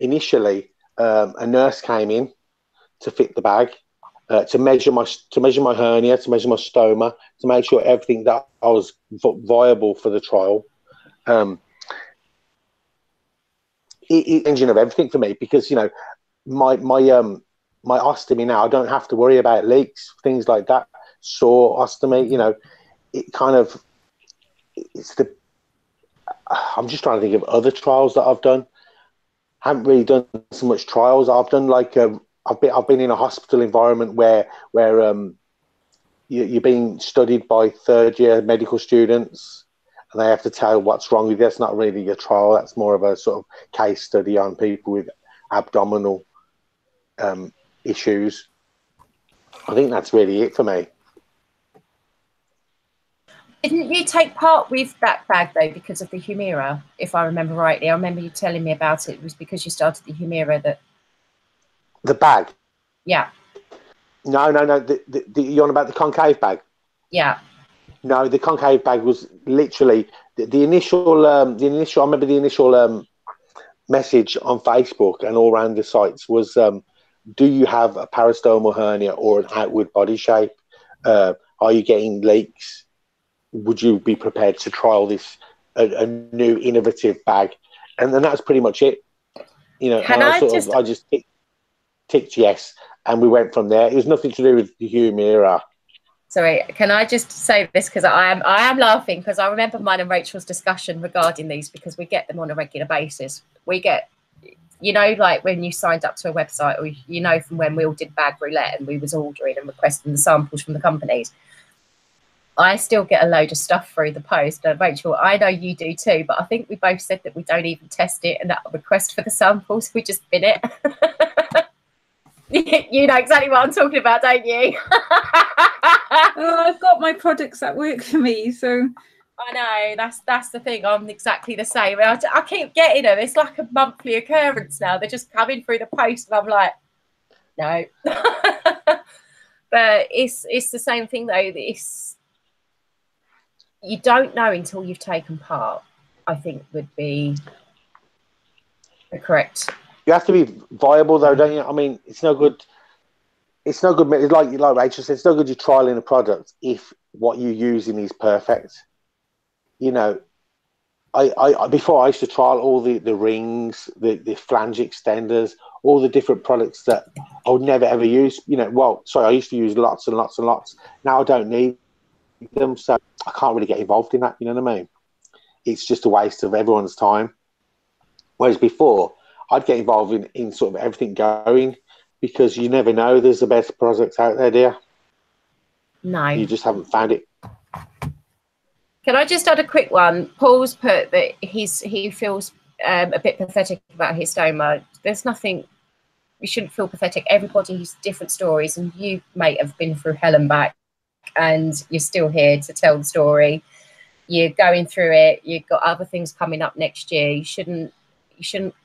initially a nurse came in to fit the bag, to measure my hernia, to measure my stoma, to make sure everything that I was viable for the trial. It engine of everything for me, because my ostomy now, I don't have to worry about leaks, things like that. Sore ostomy, it kind of I'm just trying to think of other trials that I've done. I haven't really done so much trials. I've done like I've been in a hospital environment where you're being studied by third-year medical students, and they have to tell what's wrong with you. That's not really a trial. That's more of a sort of case study on people with abdominal issues. I think that's really it for me. Didn't you take part with that bag though because of the Humira, if I remember rightly? I remember you telling me about it. It was because you started the Humira that... The bag? Yeah. No. You're on about the concave bag? Yeah. No, the concave bag was literally the initial. I remember the initial message on Facebook and all around the sites was, "Do you have a peristomal hernia or an outward body shape? Are you getting leaks? Would you be prepared to trial this a new innovative bag?" And then that's pretty much it. I just ticked yes, and we went from there. It was nothing to do with the Humira. Sorry, can I just say this, because I am laughing because I remember mine and Rachel's discussion regarding these, because we get them on a regular basis. We get, you know, like when you signed up to a website, or you know, from when we all did bag roulette and we was ordering and requesting the samples from the companies. I still get a load of stuff through the post. Rachel, I know you do too, but I think we both said that we don't even test it, and that request for the samples, we just bin it. You know exactly what I'm talking about, don't you? I've got my products that work for me, so I know, that's the thing. I'm exactly the same. I keep getting them. It's like a monthly occurrence now. They're just coming through the post, and I'm like, no. But it's the same thing though. You don't know until you've taken part, I think would be the correct. You have to be viable, though, don't you? I mean, it's no good. It's no good. Like Rachel said, it's no good you trialing a product if what you're using is perfect. You know, I before I used to trial all the rings, the flange extenders, all the different products that I would never ever use. You know, well, sorry, I used to use lots and lots and lots. Now I don't need them, so I can't really get involved in that. You know what I mean? It's just a waste of everyone's time. Whereas before, I'd get involved in sort of everything going, because you never know. There's the best products out there, dear. No. You just haven't found it. Can I just add a quick one? Paul's put that he feels a bit pathetic about his stoma. There's nothing, you shouldn't feel pathetic. Everybody has different stories, and you, mate, have been through hell and back, and you're still here to tell the story. You're going through it. You've got other things coming up next year. You shouldn't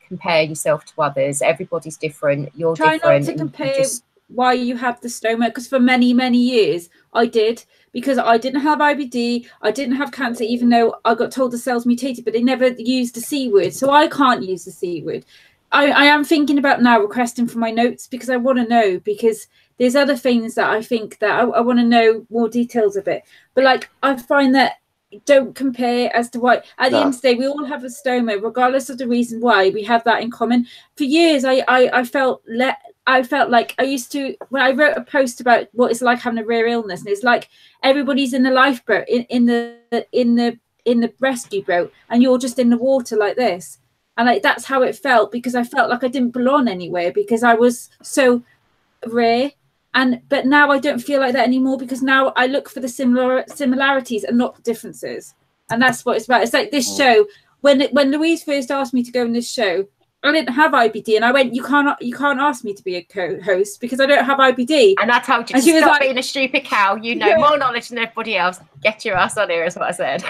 compare yourself to others. Everybody's different. You're different. Try not to compare why you have the stoma, because for many years I did, because I didn't have IBD, I didn't have cancer, even though I got told the cells mutated, but they never used the C word, so I can't use the C word. I am thinking about now requesting for my notes, because I want to know, because there's other things that I think that I want to know more details of it. But like, I find that don't compare as to why. At the end of the day, we all have a stoma, regardless of the reason why. We have that in common. For years, I felt like I used to, when I wrote a post about what it's like having a rare illness, and it's like everybody's in the lifeboat, in the rescue boat, and you're just in the water like this. And like, that's how it felt, because I felt like I didn't belong anywhere, because I was so rare. But now I don't feel like that anymore, because now I look for the similarities and not the differences. And that's what it's about. It's like this show, when Louise first asked me to go in this show, I didn't have IBD, and I went, you can't ask me to be a co-host because I don't have IBD. And I told you to stop being a stupid cow. You know more knowledge than everybody else. Get your ass on here, is what I said.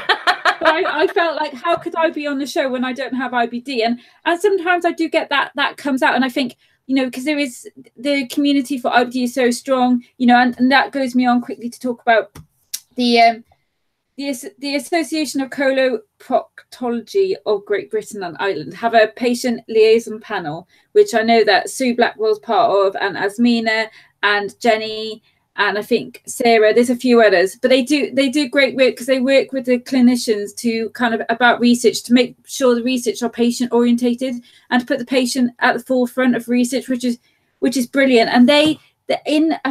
I felt like, how could I be on the show when I don't have IBD? And sometimes I do get that comes out, and I think, you know, because there is, the community for IBD is so strong, you know, and that goes me on quickly to talk about the Association of Coloproctology of Great Britain and Ireland have a patient liaison panel, which I know that Sue Blackwell's part of, and Asmina and Jenny, and I think Sarah, there's a few others, but they do great work, because they work with the clinicians to kind of about research, to make sure the research are patient orientated, and to put the patient at the forefront of research, which is brilliant. And I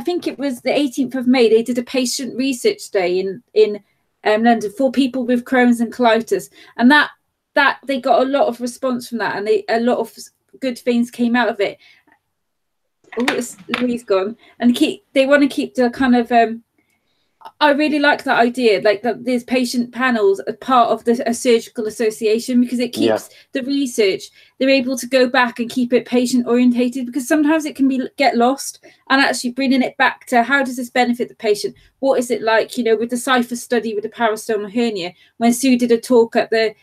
think it was the 18th of May, they did a patient research day in London for people with Crohn's and colitis, and that they got a lot of response from that, and a lot of good things came out of it. Oh, Louise gone. And they want to keep the kind of I really like that idea, like that there's patient panels as part of a surgical association, because it keeps the research, they're able to go back and keep it patient orientated, because sometimes it can get lost, and actually bringing it back to, how does this benefit the patient? What is it like, you know, with the Cypher study with the parastoma hernia, when Sue did a talk at the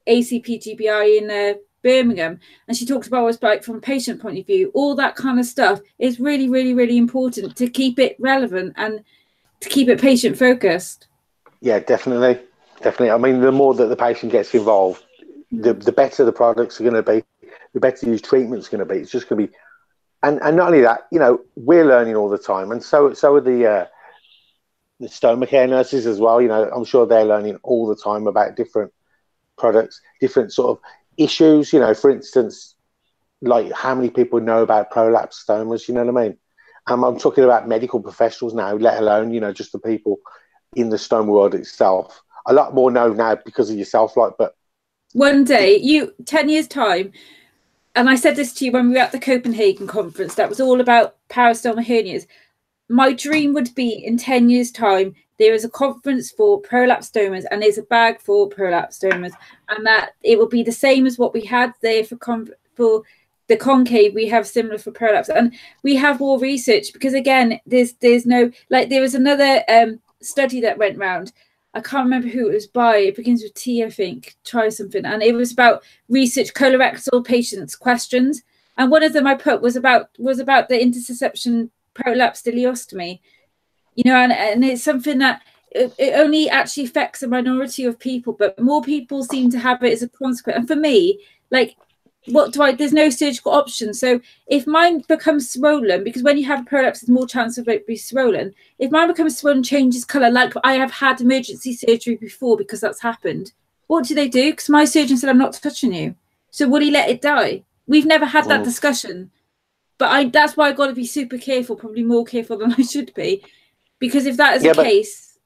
ACPGBI in Birmingham, and she talked about what's like from a patient point of view. All that kind of stuff is really, really, really important to keep it relevant and to keep it patient focused. Yeah, definitely. I mean, the more that the patient gets involved, the better the products are going to be, the better the treatment's going to be. It's just going to be, and not only that, you know, we're learning all the time, and so are the stoma care nurses as well. You know, I'm sure they're learning all the time about different products, different sort of issues. You know, for instance, like how many people know about prolapse stomas? You know what I mean? I'm talking about medical professionals now, let alone, you know, just the people in the stoma world itself. A lot more know now because of yourself, like, but one day, 10 years time, and I said this to you when we were at the Copenhagen conference, that was all about parastoma hernias. My dream would be in 10 years time, there is a conference for prolapse stomas and there's a bag for prolapse stomas, and that it will be the same as what we had there for the concave. We have similar for prolapse, and we have more research, because again, there's no, like, there was another study that went round. I can't remember who it was by. It begins with T, I think. Try something, and it was about research colorectal patients' questions. And one of them I put was about the interception prolapse ileostomy. You know, and it's something that it only actually affects a minority of people, but more people seem to have it as a consequence. And for me, like, there's no surgical option. So if mine becomes swollen, because when you have a prolapse, there's more chance of it be swollen. If mine becomes swollen, changes colour, like I have had emergency surgery before because that's happened, what do they do? Because my surgeon said, I'm not touching you. So will he let it die? We've never had that discussion. But that's why I've got to be super careful, probably more careful than I should be. Because if that is the case,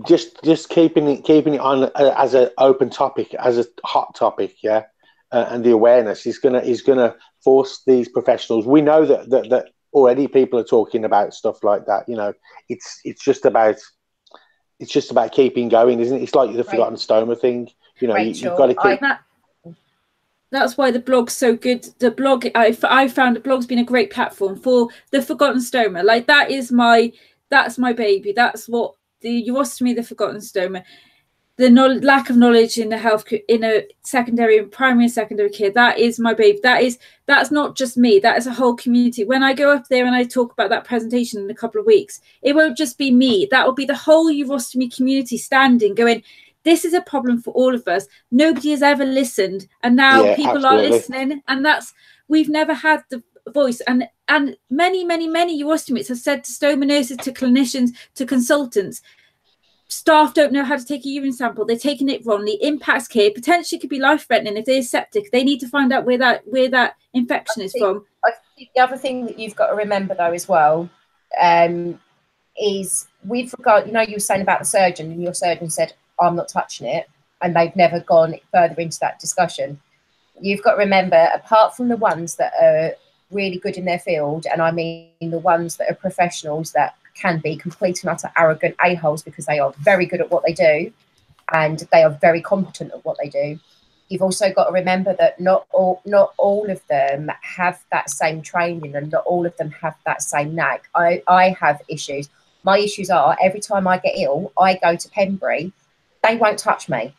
just keeping it on as an open topic, as a hot topic, and the awareness is gonna force these professionals. We know that already people are talking about stuff like that. You know, it's just about keeping going, isn't it? It's like the forgotten stoma thing. You know, Rachel, you've got to keep. That's why the blog's so good. The blog, I found the blog's been a great platform for the forgotten stoma. Like, that's my baby. That's what the urostomy, the forgotten stoma, the lack of knowledge in the health, in a secondary and primary and secondary care. That is my baby. That's not just me. That is a whole community. When I go up there and I talk about that presentation in a couple of weeks, it won't just be me. That will be the whole urostomy community standing, going, this is a problem for all of us. Nobody has ever listened, and now people are listening, and we've never had the voice. And many urostomies have said to stoma nurses, to clinicians, to consultants, staff don't know how to take a urine sample. They're taking it wrong. The impacts care potentially could be life-threatening if they're septic. They need to find out where that infection is from. I think the other thing that you've got to remember, though, as well, is with regard, you know, you were saying about the surgeon, and your surgeon said, I'm not touching it, and they've never gone further into that discussion. You've got to remember, apart from the ones that are really good in their field, and I mean the ones that are professionals that can be complete and utter arrogant a-holes because they are very good at what they do and they are very competent at what they do, you've also got to remember that not all of them have that same training, and not all of them have that same knack. I have issues. My issues are, every time I get ill, I go to Pembury. They won't touch me.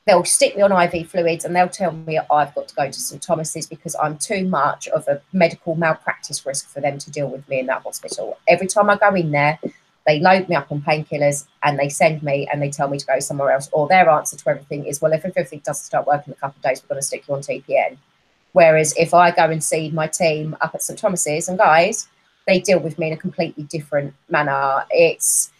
They'll stick me on IV fluids and they'll tell me I've got to go to St Thomas's because I'm too much of a medical malpractice risk for them to deal with me in that hospital. Every time I go in there, they load me up on painkillers and they send me and they tell me to go somewhere else. Or their answer to everything is, well, if everything doesn't start working in a couple of days, we're going to stick you on TPN. Whereas if I go and see my team up at St Thomas's, and guys, they deal with me in a completely different manner. It's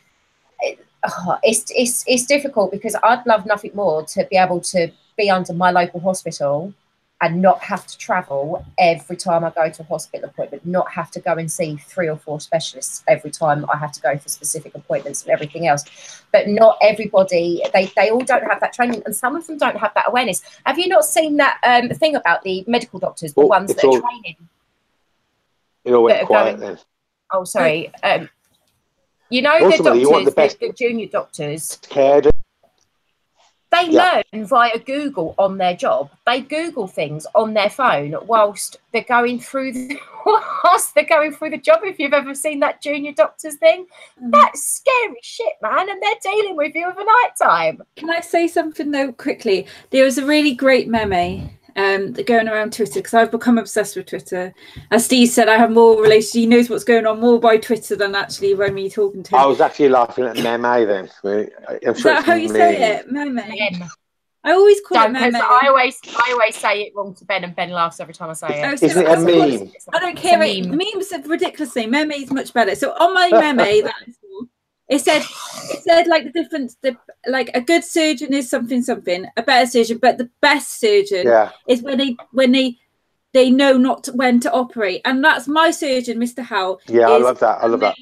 difficult, because I'd love nothing more to be able to be under my local hospital and not have to travel every time I go to a hospital appointment, not have to go and see 3 or 4 specialists every time I have to go for specific appointments and everything else. But not everybody, they all don't have that training, and some of them don't have that awareness. Have you not seen that thing about the medical doctors, the ones that are training? It all went quiet then. Oh, sorry. You know, the doctors, the junior doctors, they learn via Google on their job. They Google things on their phone whilst they're going through the job. If you've ever seen that junior doctors thing, that's scary shit, man. And they're dealing with you overnight time. Can I say something though quickly? There was a really great meme going around Twitter, because I've become obsessed with Twitter. As Steve said, I have more relations. He knows what's going on more by Twitter than actually when me talking to him. I was actually laughing at meme then. Is that how you say it? Meme. I always call it meme. I always say it wrong to Ben, and Ben laughs every time I say it. Isn't it a meme? I don't care. Memes are ridiculously. Meme is much better. So on my meme, it said like the difference, like a good surgeon is something, a better surgeon, but the best surgeon is when they they know not when to operate. And that's my surgeon, Mr. Howell. Yeah, I love that. I love that.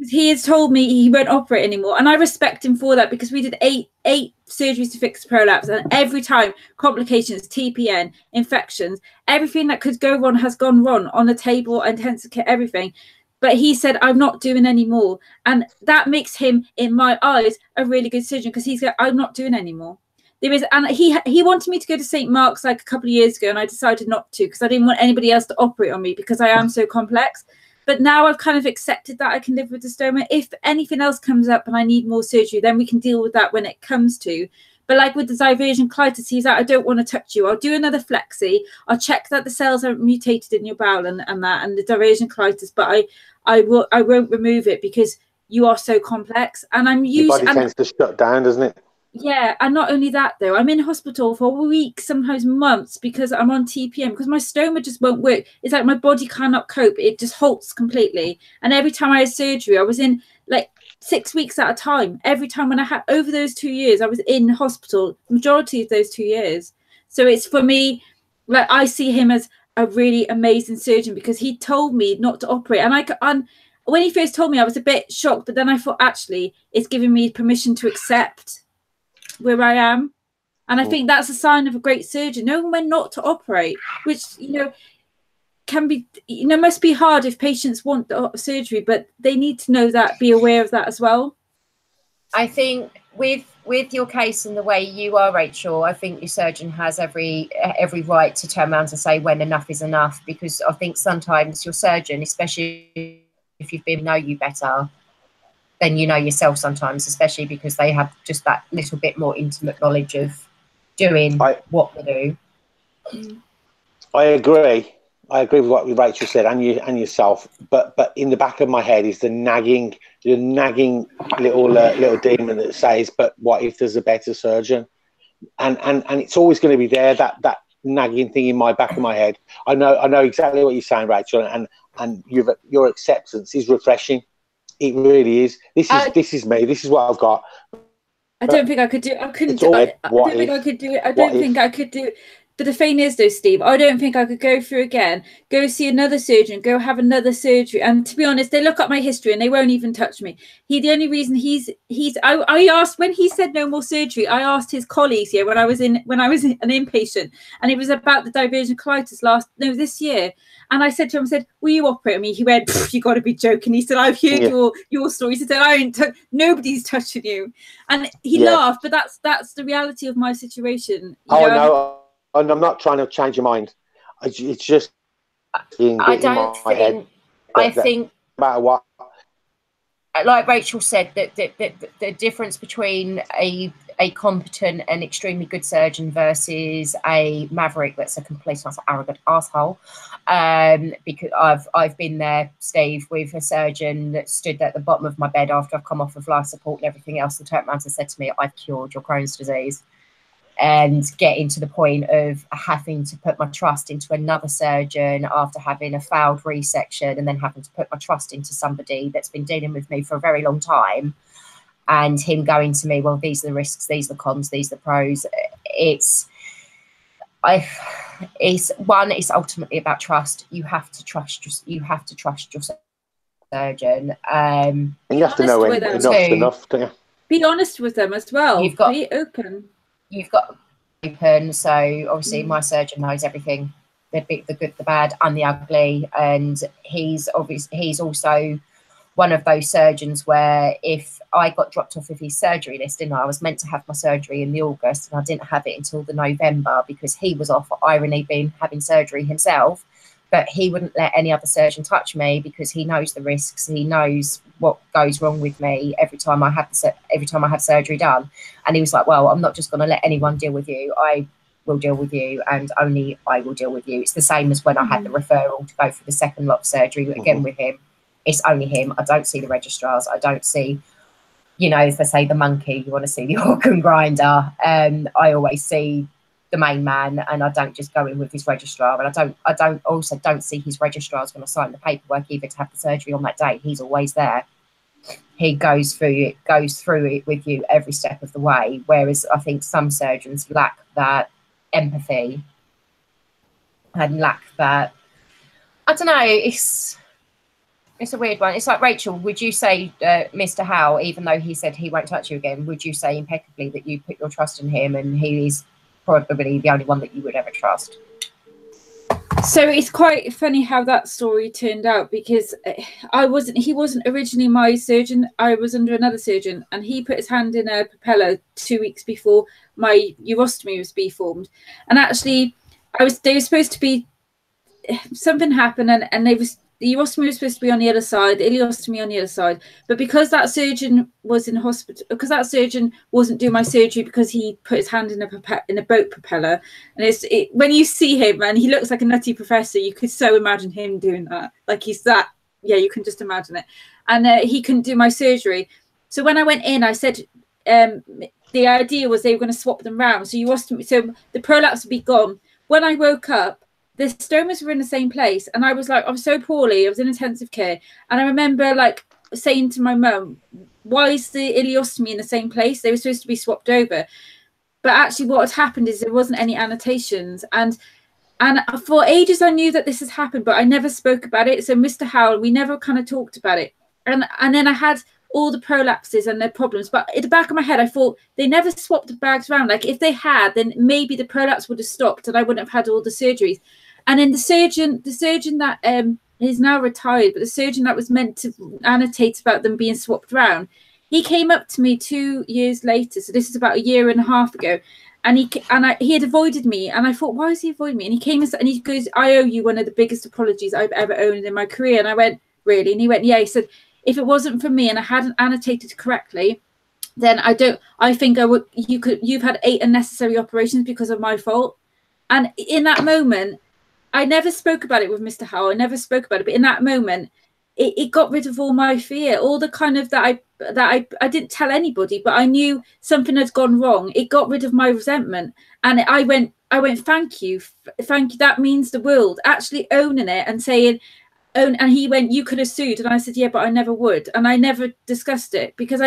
He has told me he won't operate anymore, and I respect him for that, because we did eight surgeries to fix prolapse, and every time complications, TPN, infections, everything that could go wrong has gone wrong on the table, intensive care, everything. But he said, I'm not doing any more, and that makes him, in my eyes, a really good surgeon, because he's like, I'm not doing anymore. There is, and he wanted me to go to St. Mark's like a couple of years ago, and I decided not to, because I didn't want anybody else to operate on me, because I am so complex. But now I've kind of accepted that I can live with the stoma. If anything else comes up and I need more surgery, then we can deal with that when it comes to. But like with the diversion colitis, he's like, I don't want to touch you. I'll do another flexi. I'll check that the cells are mutated in your bowel and the diversion colitis. But I won't remove it, because you are so complex. And I'm used. Your body tends to shut down, doesn't it? Yeah, and not only that though, I'm in hospital for weeks, sometimes months, because I'm on TPM, because my stoma just won't work. It's like my body cannot cope. It just halts completely. And every time I had surgery, I was in like 6 weeks at a time. Every time when I had, over those 2 years, I was in hospital, majority of those 2 years. So it's, for me, like, I see him as a really amazing surgeon, because he told me not to operate. And when he first told me, I was a bit shocked, but then I thought, actually, it's giving me permission to accept where I am. And I think that's a sign of a great surgeon, knowing when not to operate, which, can be, must be hard if patients want the surgery, but they need to know that, be aware of that as well. I think with your case and the way you are, Rachel, I think your surgeon has every right to turn around and say when enough is enough, because I think sometimes your surgeon, especially if you've been know you better than you know yourself sometimes, especially because they have just that little bit more intimate knowledge of doing what they do. I agree with what Rachel said, and yourself. But in the back of my head is the nagging little demon that says, "But what if there's a better surgeon?" And it's always going to be there. That nagging thing in my back of my head. I know exactly what you're saying, Rachel, and your acceptance is refreshing. It really is. This is me. This is what I've got. I don't think I could do it. I couldn't do it. I don't think I could do it. I don't think I could do it. But the thing is, though, Steve, I don't think I could go through again, go see another surgeon, go have another surgery. And to be honest, they look up my history and they won't even touch me. The only reason I asked, when he said no more surgery, I asked his colleagues here when I was an inpatient, and it was about the diversion colitis this year. And I said to him, will you operate on me? He went, you got to be joking. He said, I've heard your story. He said, nobody's touching you. And he laughed, but that's the reality of my situation. No. And I'm not trying to change your mind. It's just I think no matter what, like Rachel said, that the difference between a competent and extremely good surgeon versus a maverick that's a complete arrogant asshole. Because I've been there, Steve, with a surgeon that stood at the bottom of my bed after I've come off of life support and everything else, and turned around and said to me, I've cured your Crohn's disease. And getting to the point of having to put my trust into another surgeon after having a failed resection, and then having to put my trust into somebody that's been dealing with me for a very long time, and him going to me, well, these are the risks, these are the cons, these are the pros. It's ultimately about trust. You have to trust your surgeon. And you have to know when enough's enough, don't you? Be honest with them as well. Be open. You've got to be open. So obviously my surgeon knows everything, the good, the bad and the ugly. And he's also one of those surgeons where if I got dropped off of his surgery list, I was meant to have my surgery in the August, and I didn't have it until the November because he was off, irony, having surgery himself. But he wouldn't let any other surgeon touch me because he knows the risks. He knows what goes wrong with me every time I have surgery done. And he was like, well, I'm not just going to let anyone deal with you. I will deal with you, and only I will deal with you. It's the same as when I had the referral to go for the second lot of surgery again with him. It's only him. I don't see the registrars. I don't see, as they say, the monkey. You want to see the organ grinder. I always see the main man, and I don't just go in with his registrar, and I don't see his registrar's going to sign the paperwork either to have the surgery on that day. He's always there. He goes through it with you every step of the way, whereas I think some surgeons lack that empathy and lack that. I don't know. It's a weird one. It's like, Rachel, would you say Mr. Howe, even though he said he won't touch you again, would you say impeccably that you put your trust in him and he is probably the only one that you would ever trust? So it's quite funny how that story turned out, because he wasn't originally my surgeon. I was under another surgeon, and he put his hand in a propeller 2 weeks before my urostomy was to be formed. And actually, they were supposed to be, something happened, and the urostomy was supposed to be on the other side, the ileostomy on the other side. But because that surgeon was in hospital, because that surgeon wasn't doing my surgery, because he put his hand in a boat propeller, and when you see him, and he looks like a nutty professor, you could so imagine him doing that. Like, he's that, yeah, you can just imagine it. And he couldn't do my surgery. So when I went in, I said, the idea was they were going to swap them round. So the prolapse would be gone. When I woke up, the stomas were in the same place, and I was so poorly. I was in intensive care, and I remember like saying to my mum, "Why is the ileostomy in the same place? They were supposed to be swapped over." But actually, what had happened is there wasn't any annotations, and for ages I knew that this has happened, but I never spoke about it. So Mr. Howell, we never kind of talked about it, and then I had all the prolapses and their problems, but in the back of my head I thought they never swapped the bags around. Like, if they had, then maybe the prolapse would have stopped and I wouldn't have had all the surgeries. And then the surgeon that is now retired, but the surgeon that was meant to annotate about them being swapped around, he came up to me 2 years later, so this is about 1.5 years ago, and he had avoided me, and I thought, why is he avoiding me? And he came and he goes, "I owe you one of the biggest apologies I've ever owned in my career." And I went, "Really?" And he went, "Yeah." He said, "If it wasn't for me and I hadn't annotated correctly, then I think you've had 8 unnecessary operations because of my fault." And in that moment, I never spoke about it with Mr. Howell. I never spoke about it, but in that moment, it got rid of all my fear, all the kind of that I didn't tell anybody, but I knew something had gone wrong. It got rid of my resentment, and I went, "Thank you, thank you. That means the world." Actually owning it and saying. And he went, "You could have sued," and I said, "Yeah, but I never would," and I never discussed it because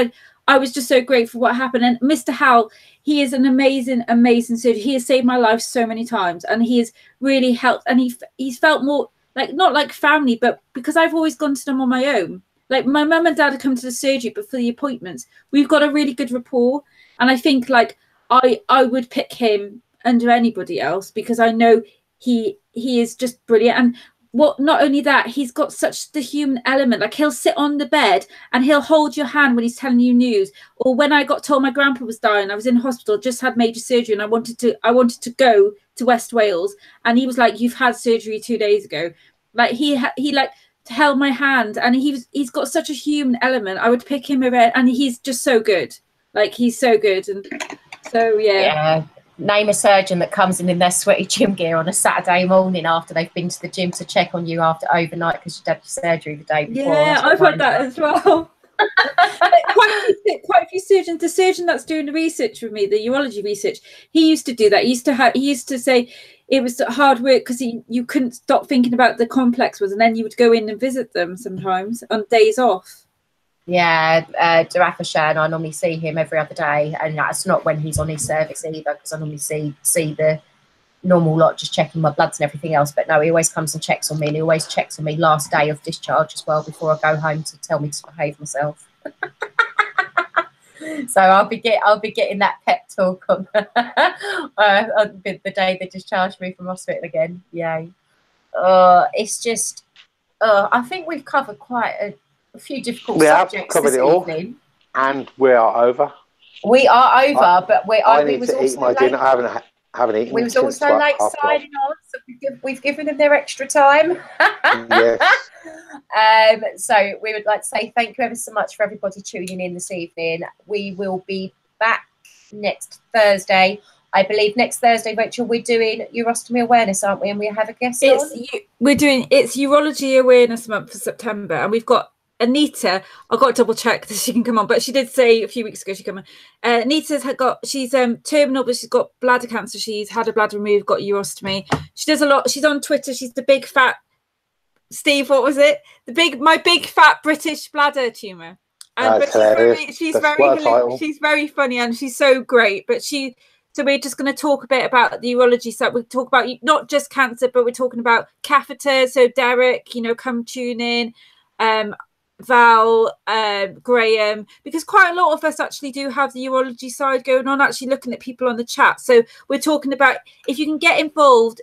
I was just so grateful for what happened. And Mr. Howell, he is an amazing surgeon. He has saved my life so many times, and he has really helped. And he's felt more like, not like family, but because I've always gone to them on my own. Like, my mum and dad have come to the surgery, but for the appointments, we've got a really good rapport. And I think like I would pick him under anybody else because I know he is just brilliant. And not only that, he's got such the human element. Like, he'll sit on the bed and he'll hold your hand when he's telling you news. Or when I got told my grandpa was dying, I was in hospital, just had major surgery, and I wanted to go to West Wales, and he was like, "You've had surgery 2 days ago." Like, he like held my hand, and he's got such a human element. I would pick him over, and he's just so good. Like, he's so good. And so yeah. Name a surgeon that comes in their sweaty gym gear on a Saturday morning after they've been to the gym to check on you after overnight because you'd had your surgery the day before. Yeah, I've had that as well. quite a few surgeons. The surgeon that's doing the research with me, the urology research, he used to do that. He used to say it was hard work because you couldn't stop thinking about the complex ones, and then you would go in and visit them sometimes on days off. Yeah, Darafashan, I normally see him every other day, and that's not when he's on his service either, because I normally see the normal lot just checking my bloods and everything else. But no, he always comes and checks on me, and he always checks on me last day of discharge as well before I go home to tell me to behave myself. So I'll be getting that pep talk on, on the day they discharged me from hospital again. Yay! It's just, I think we've covered quite a few difficult subjects covered this it all, evening. and we are over. We are over, but I need to eat my dinner. I haven't eaten. We was also late signing on, so we've given them their extra time. Yes. So we would like to say thank you ever so much for everybody tuning in this evening. We will be back next Thursday. I believe next Thursday, Rachel, we're doing Urostomy Awareness, aren't we? And we have a guest on. It's Urology Awareness Month for September, and we've got Anita. I've got to double check that she can come on, but she did say a few weeks ago she'd come on. Anita's she's terminal, but she's got bladder cancer. She's had a bladder removed, got urostomy. She does a lot. She's on Twitter. She's the big fat Steve. What was it? My big fat British bladder tumor. But she's very funny, and she's so great. But she So we're just going to talk a bit about the urology side. We talk about not just cancer, but we're talking about catheters. So Derek, you know, come tune in. Val, Graham, because quite a lot of us actually do have the urology side going on, actually looking at people on the chat. So we're talking about, if you can get involved,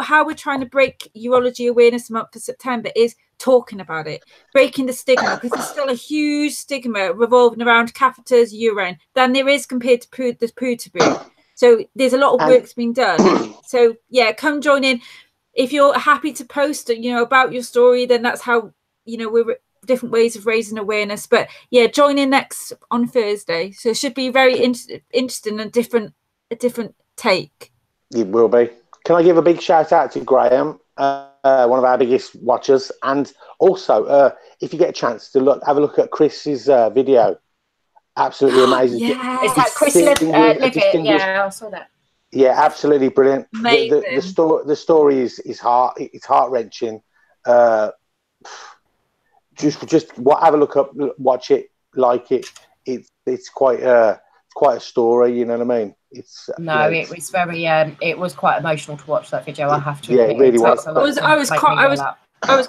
how we're trying to break Urology Awareness Month for September is talking about it, breaking the stigma, because there's still a huge stigma revolving around catheters, urine, than there is compared to the poo taboo. So there's a lot of work's being done. So yeah, come join in. If you're happy to post, you know, about your story, then that's how, you know, we're different ways of raising awareness. But yeah, join in next on Thursday. So it should be very interesting and a different take. It will be. Can I give a big shout out to Graham, one of our biggest watchers, and also if you get a chance to have a look at Chris's video. Absolutely amazing. Yeah, is that Chris Livet? Yeah, I saw that. Yeah, absolutely brilliant. Amazing. The story is it's heart wrenching. Just have a look up, watch it, like it. It's quite a story. You know what I mean? It was very it was quite emotional to watch that video. I have to. Yeah, it really was. I was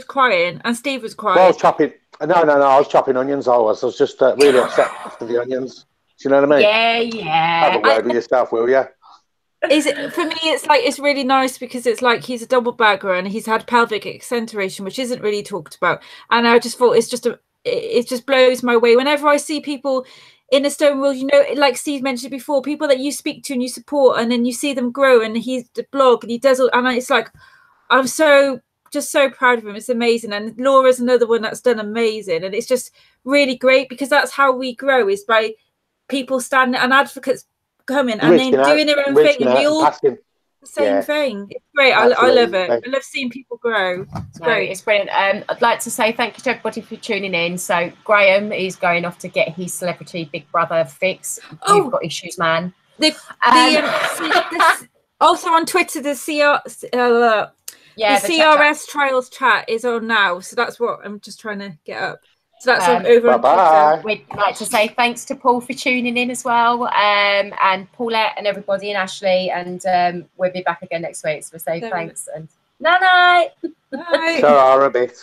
crying, and Steve was crying. Well, I was chopping. No, I was chopping onions. I was just really upset after the onions. Do you know what I mean? Yeah. Have a word with yourself, will you? Is it for me? It's like, it's really nice because it's like he's a double bagger and he's had pelvic accentuation, which isn't really talked about. And I just thought it just blows my way whenever I see people in the stone world, you know, like Steve mentioned before, people that you speak to and you support, and then you see them grow, and he's the blog and he does all, and it's like, I'm just so proud of him. It's amazing. And Laura's another one that's done amazing, and it's just really great because that's how we grow, is by people standing and advocates coming and then doing their own thing, and we all the same thing. It's great. I love it. I love seeing people grow. It's great. It's brilliant. I'd like to say thank you to everybody for tuning in. So Graham is going off to get his celebrity Big Brother fix. You've got issues, man. Also on Twitter, the CRS trials chat is on now, so that's what I'm just trying to get up. So that's over on Twitter. We'd like to say thanks to Paul for tuning in as well, and Paulette and everybody, and Ashley, and we'll be back again next week. So we say thanks and night. So are a bit.